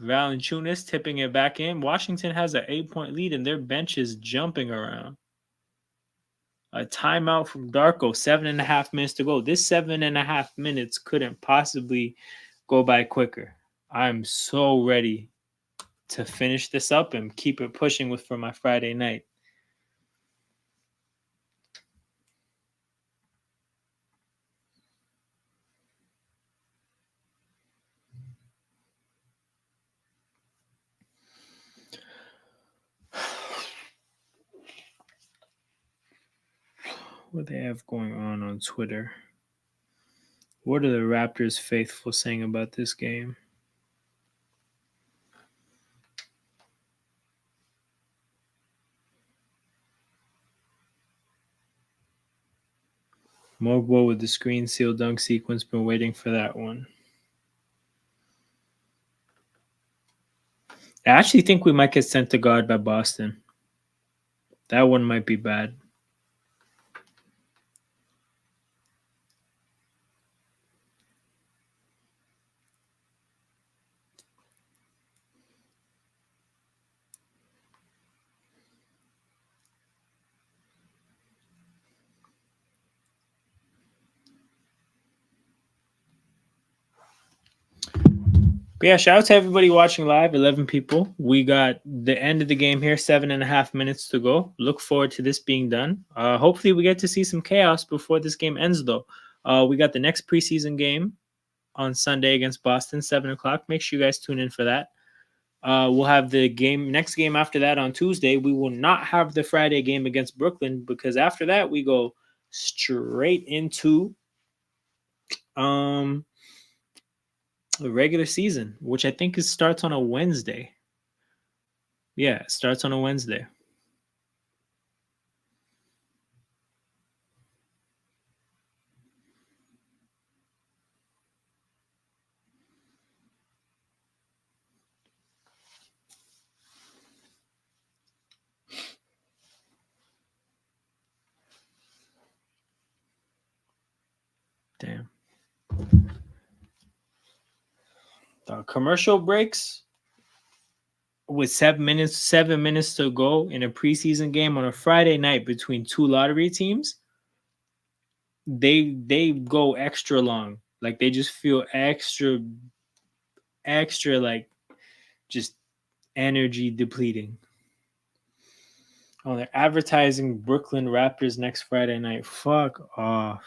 Valanciunas tipping it back in. Washington has an 8-point lead, and their bench is jumping around. A timeout from Darko, 7.5 minutes to go. This 7.5 minutes couldn't possibly go by quicker. I'm so ready to finish this up and keep it pushing for my Friday night. What they have going on Twitter? What are the Raptors faithful saying about this game? Mogbo with the screen seal dunk sequence. Been waiting for that one. I actually think we might get sent to God by Boston. That one might be bad. But yeah, shout out to everybody watching live, 11 people. We got the end of the game here, 7.5 minutes to go. Look forward to this being done. Hopefully we get to see some chaos before this game ends, though. We got the next preseason game on Sunday against Boston, 7 o'clock. Make sure you guys tune in for that. We'll have the next game after that on Tuesday. We will not have the Friday game against Brooklyn because after that we go straight into the regular season, which I think starts on a Wednesday. Yeah, it starts on a Wednesday. Damn. The commercial breaks with 7 minutes to go in a preseason game on a Friday night between two lottery teams, they go extra long. Like they just feel extra like just energy depleting. Oh, they're advertising Brooklyn Raptors next Friday night. Fuck off.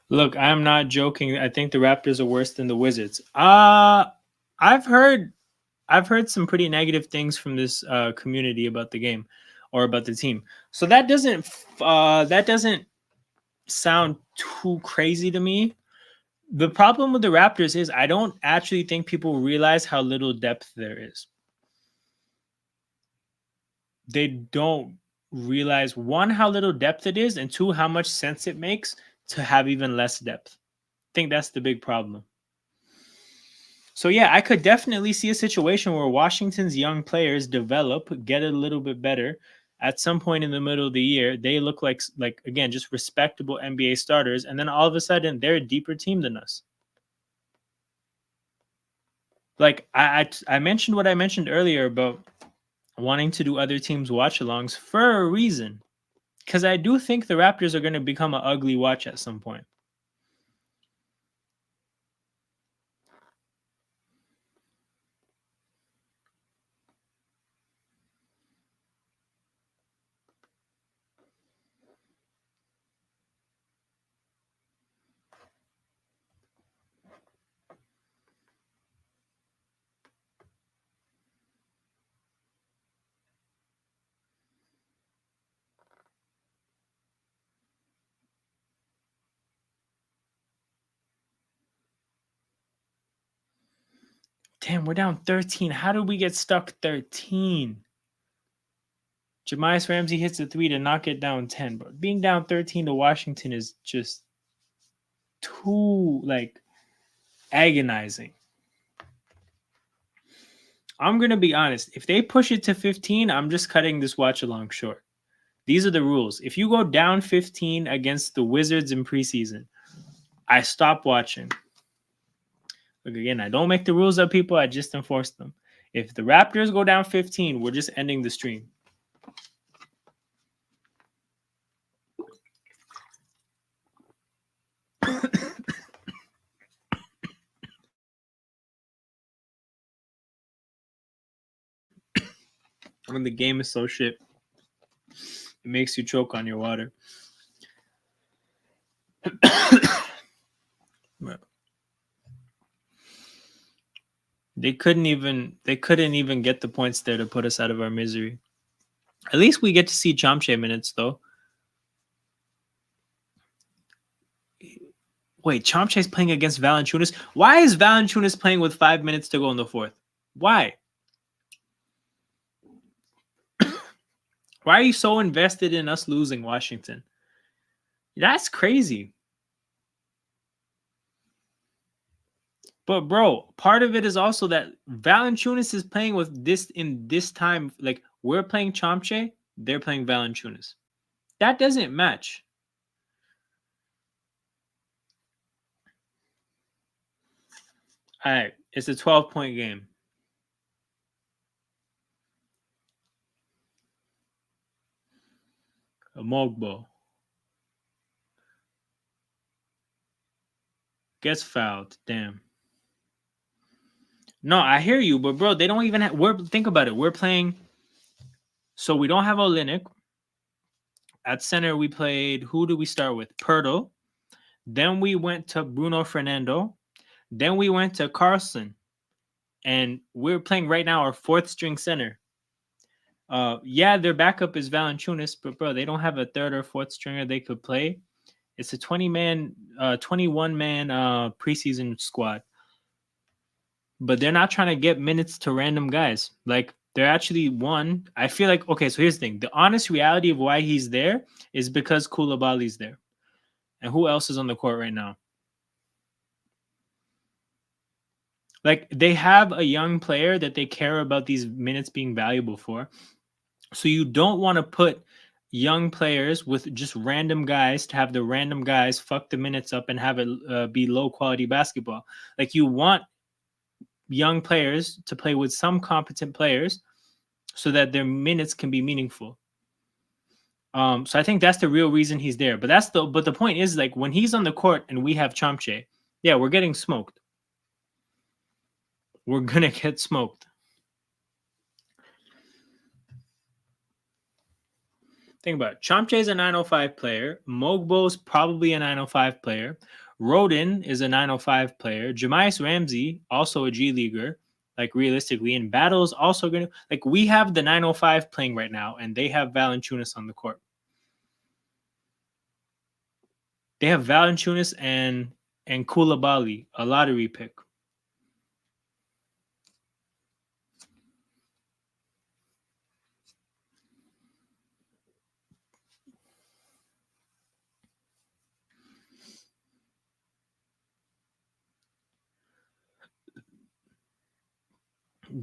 Look, I'm not joking. I think the Raptors are worse than the Wizards. I've heard I've heard some pretty negative things from this community about the game or about the team. So that doesn't sound too crazy to me. The problem with the Raptors is I don't actually think people realize how little depth there is. They don't realize, one, how little depth it is, and two, how much sense it makes to have even less depth. I think that's the big problem. So yeah, I could definitely see a situation where Washington's young players develop, get a little bit better. At some point in the middle of the year, they look like again just respectable NBA starters, and then all of a sudden they're a deeper team than us. Like I mentioned what I mentioned earlier about wanting to do other teams' watch-alongs for a reason, because I do think the Raptors are going to become an ugly watch at some point. Damn, we're down 13. How did we get stuck 13? Jemias Ramsey hits a three to knock it down 10, but being down 13 to Washington is just too agonizing. I'm gonna be honest. If they push it to 15, I'm just cutting this watch along short. These are the rules. If you go down 15 against the Wizards in preseason, I stop watching. Look, again, I don't make the rules up, people. I just enforce them. If the Raptors go down 15, we're just ending the stream. When the game is so shit, it makes you choke on your water. They couldn't even get the points there to put us out of our misery. At least we get to see Chomche minutes though. Wait, Chomche's playing against Valanciunas. Why is Valanciunas playing with 5 minutes to go in the fourth? Why? Why are you so invested in us losing Washington? That's crazy. But bro, part of it is also that Valanciunas is playing with this in this time. Like we're playing Chomche, they're playing Valanciunas. That doesn't match. All right, it's a 12-point game. A Mogbo gets fouled. Damn. No, I hear you, but bro, they don't even have. Think about it. We're playing. So we don't have Olynyk. At center, we played. Who do we start with? Pirtle. Then we went to Bruno Fernando. Then we went to Carlson. And we're playing right now our fourth string center. Yeah, their backup is Valanciunas, but bro, they don't have a third or fourth stringer they could play. It's a 21-man preseason squad. But they're not trying to get minutes to random guys. Like they're actually one. I feel like okay. So here's the thing: the honest reality of why he's there is because Koulibaly's there, and who else is on the court right now? Like, they have a young player that they care about these minutes being valuable for. So you don't want to put young players with just random guys to have the random guys fuck the minutes up and have it be low quality basketball. Like, you want young players to play with some competent players so that their minutes can be meaningful. So I think that's the real reason he's there. But the point is, like, when he's on the court and we have Chomche, yeah, we're getting smoked. We're gonna get smoked. Think about it. Chomche's a 905 player. Mogbo's probably a 905 player. Rodin is a 905 player. Jamias Ramsey, also a G Leaguer, like, realistically. And Battle's also going to... Like, we have the 905 playing right now, and they have Valanciunas on the court. They have Valanciunas and Koulibaly, a lottery pick.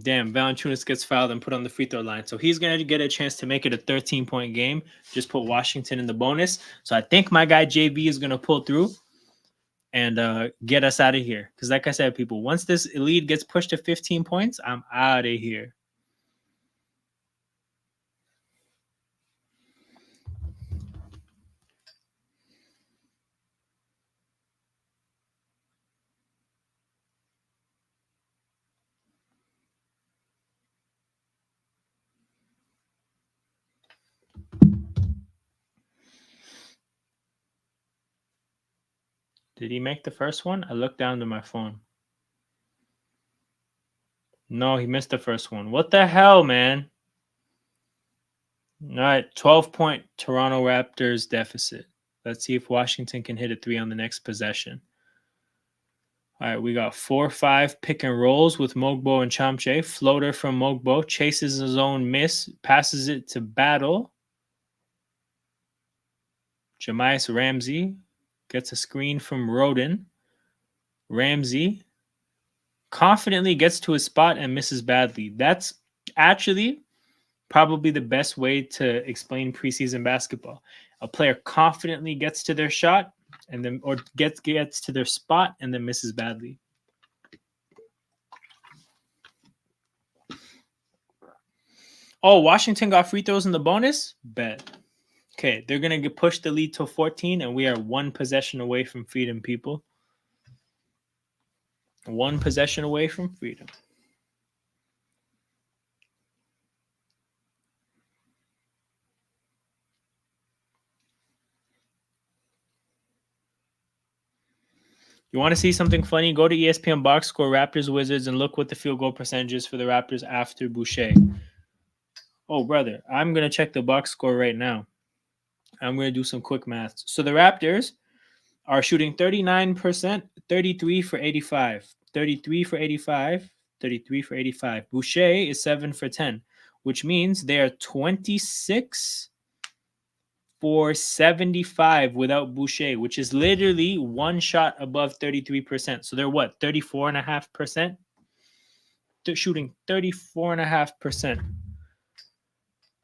Damn, Valanciunas gets fouled and put on the free throw line. So he's going to get a chance to make it a 13-point game. Just put Washington in the bonus. So I think my guy JV is going to pull through and get us out of here. Because like I said, people, once this lead gets pushed to 15 points, I'm out of here. Did he make the first one? I looked down to my phone. No, he missed the first one. What the hell, man? All right, 12-point Toronto Raptors deficit. Let's see if Washington can hit a three on the next possession. All right, we got 4-5 pick and rolls with Mogbo and Chomche. Floater from Mogbo, chases his own miss, passes it to Battle. Jamias Ramsey gets a screen from Rodin. Ramsey confidently gets to his spot and misses badly. That's actually probably the best way to explain preseason basketball. A player confidently gets to their shot and then, or gets to their spot and then misses badly. Oh, Washington got free throws in the bonus? Bet. Okay, they're going to push the lead to 14, and we are one possession away from freedom, people. One possession away from freedom. You want to see something funny? Go to ESPN box score Raptors Wizards and look what the field goal percentage is for the Raptors after Boucher. Oh, brother, I'm going to check the box score right now. I'm going to do some quick math. So the Raptors are shooting 39%, 33 for 85, 33 for 85, 33 for 85. Boucher is 7 for 10, which means they are 26 for 75 without Boucher, which is literally one shot above 33%. So they're what, 34.5%? They're shooting 34.5%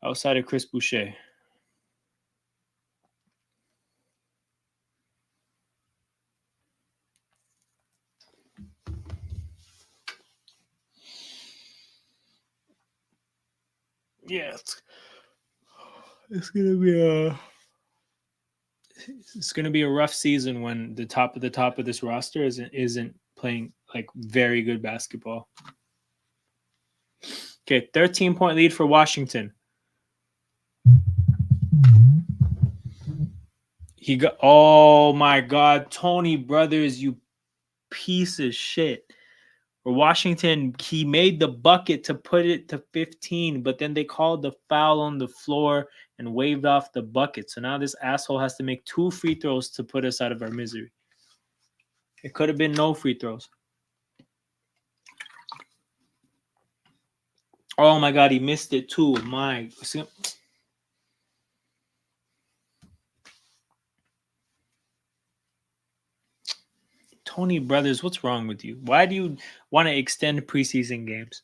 outside of Chris Boucher. Yeah, it's gonna be a rough season when the top of this roster isn't playing like very good basketball. Okay, 13-point lead for Washington. He got, oh my God, Tony Brothers, you piece of shit. For Washington, he made the bucket to put it to 15, but then they called the foul on the floor and waved off the bucket. So now this asshole has to make 2 free throws to put us out of our misery. It could have been no free throws. Oh my God, he missed it too. My Tony Brothers, what's wrong with you? Why do you want to extend preseason games?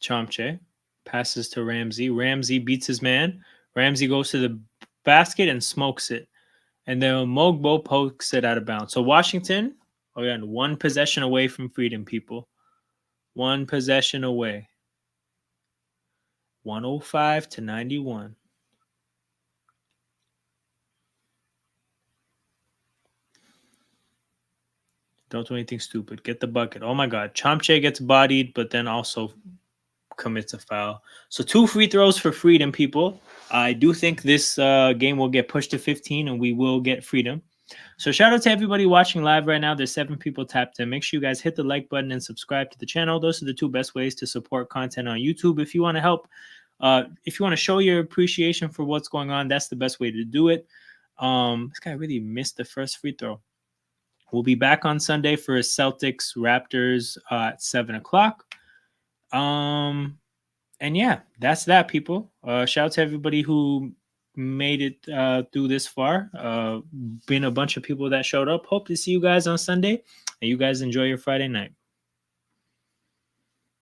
Chomche passes to Ramsey. Ramsey beats his man. Ramsey goes to the basket and smokes it. And then Mogbo pokes it out of bounds. So Washington, again, one possession away from freedom, people. One possession away. 105 to 91. Don't do anything stupid. Get the bucket. Oh my God. Chomche gets bodied, but then also commits a foul. So 2 free throws for freedom, people. I do think this game will get pushed to 15 and we will get freedom. So shout out to everybody watching live right now. There's 7 people tapped in. Make sure you guys hit the like button and subscribe to the channel. Those are the 2 best ways to support content on YouTube. If you want to help, if you want to show your appreciation for what's going on, that's the best way to do it. This guy really missed the first free throw. We'll be back on Sunday for Celtics Raptors at 7 o'clock. And yeah, that's that, people. Shout out to everybody who made it through this far. Been a bunch of people that showed up. Hope to see you guys on Sunday, and you guys enjoy your Friday night.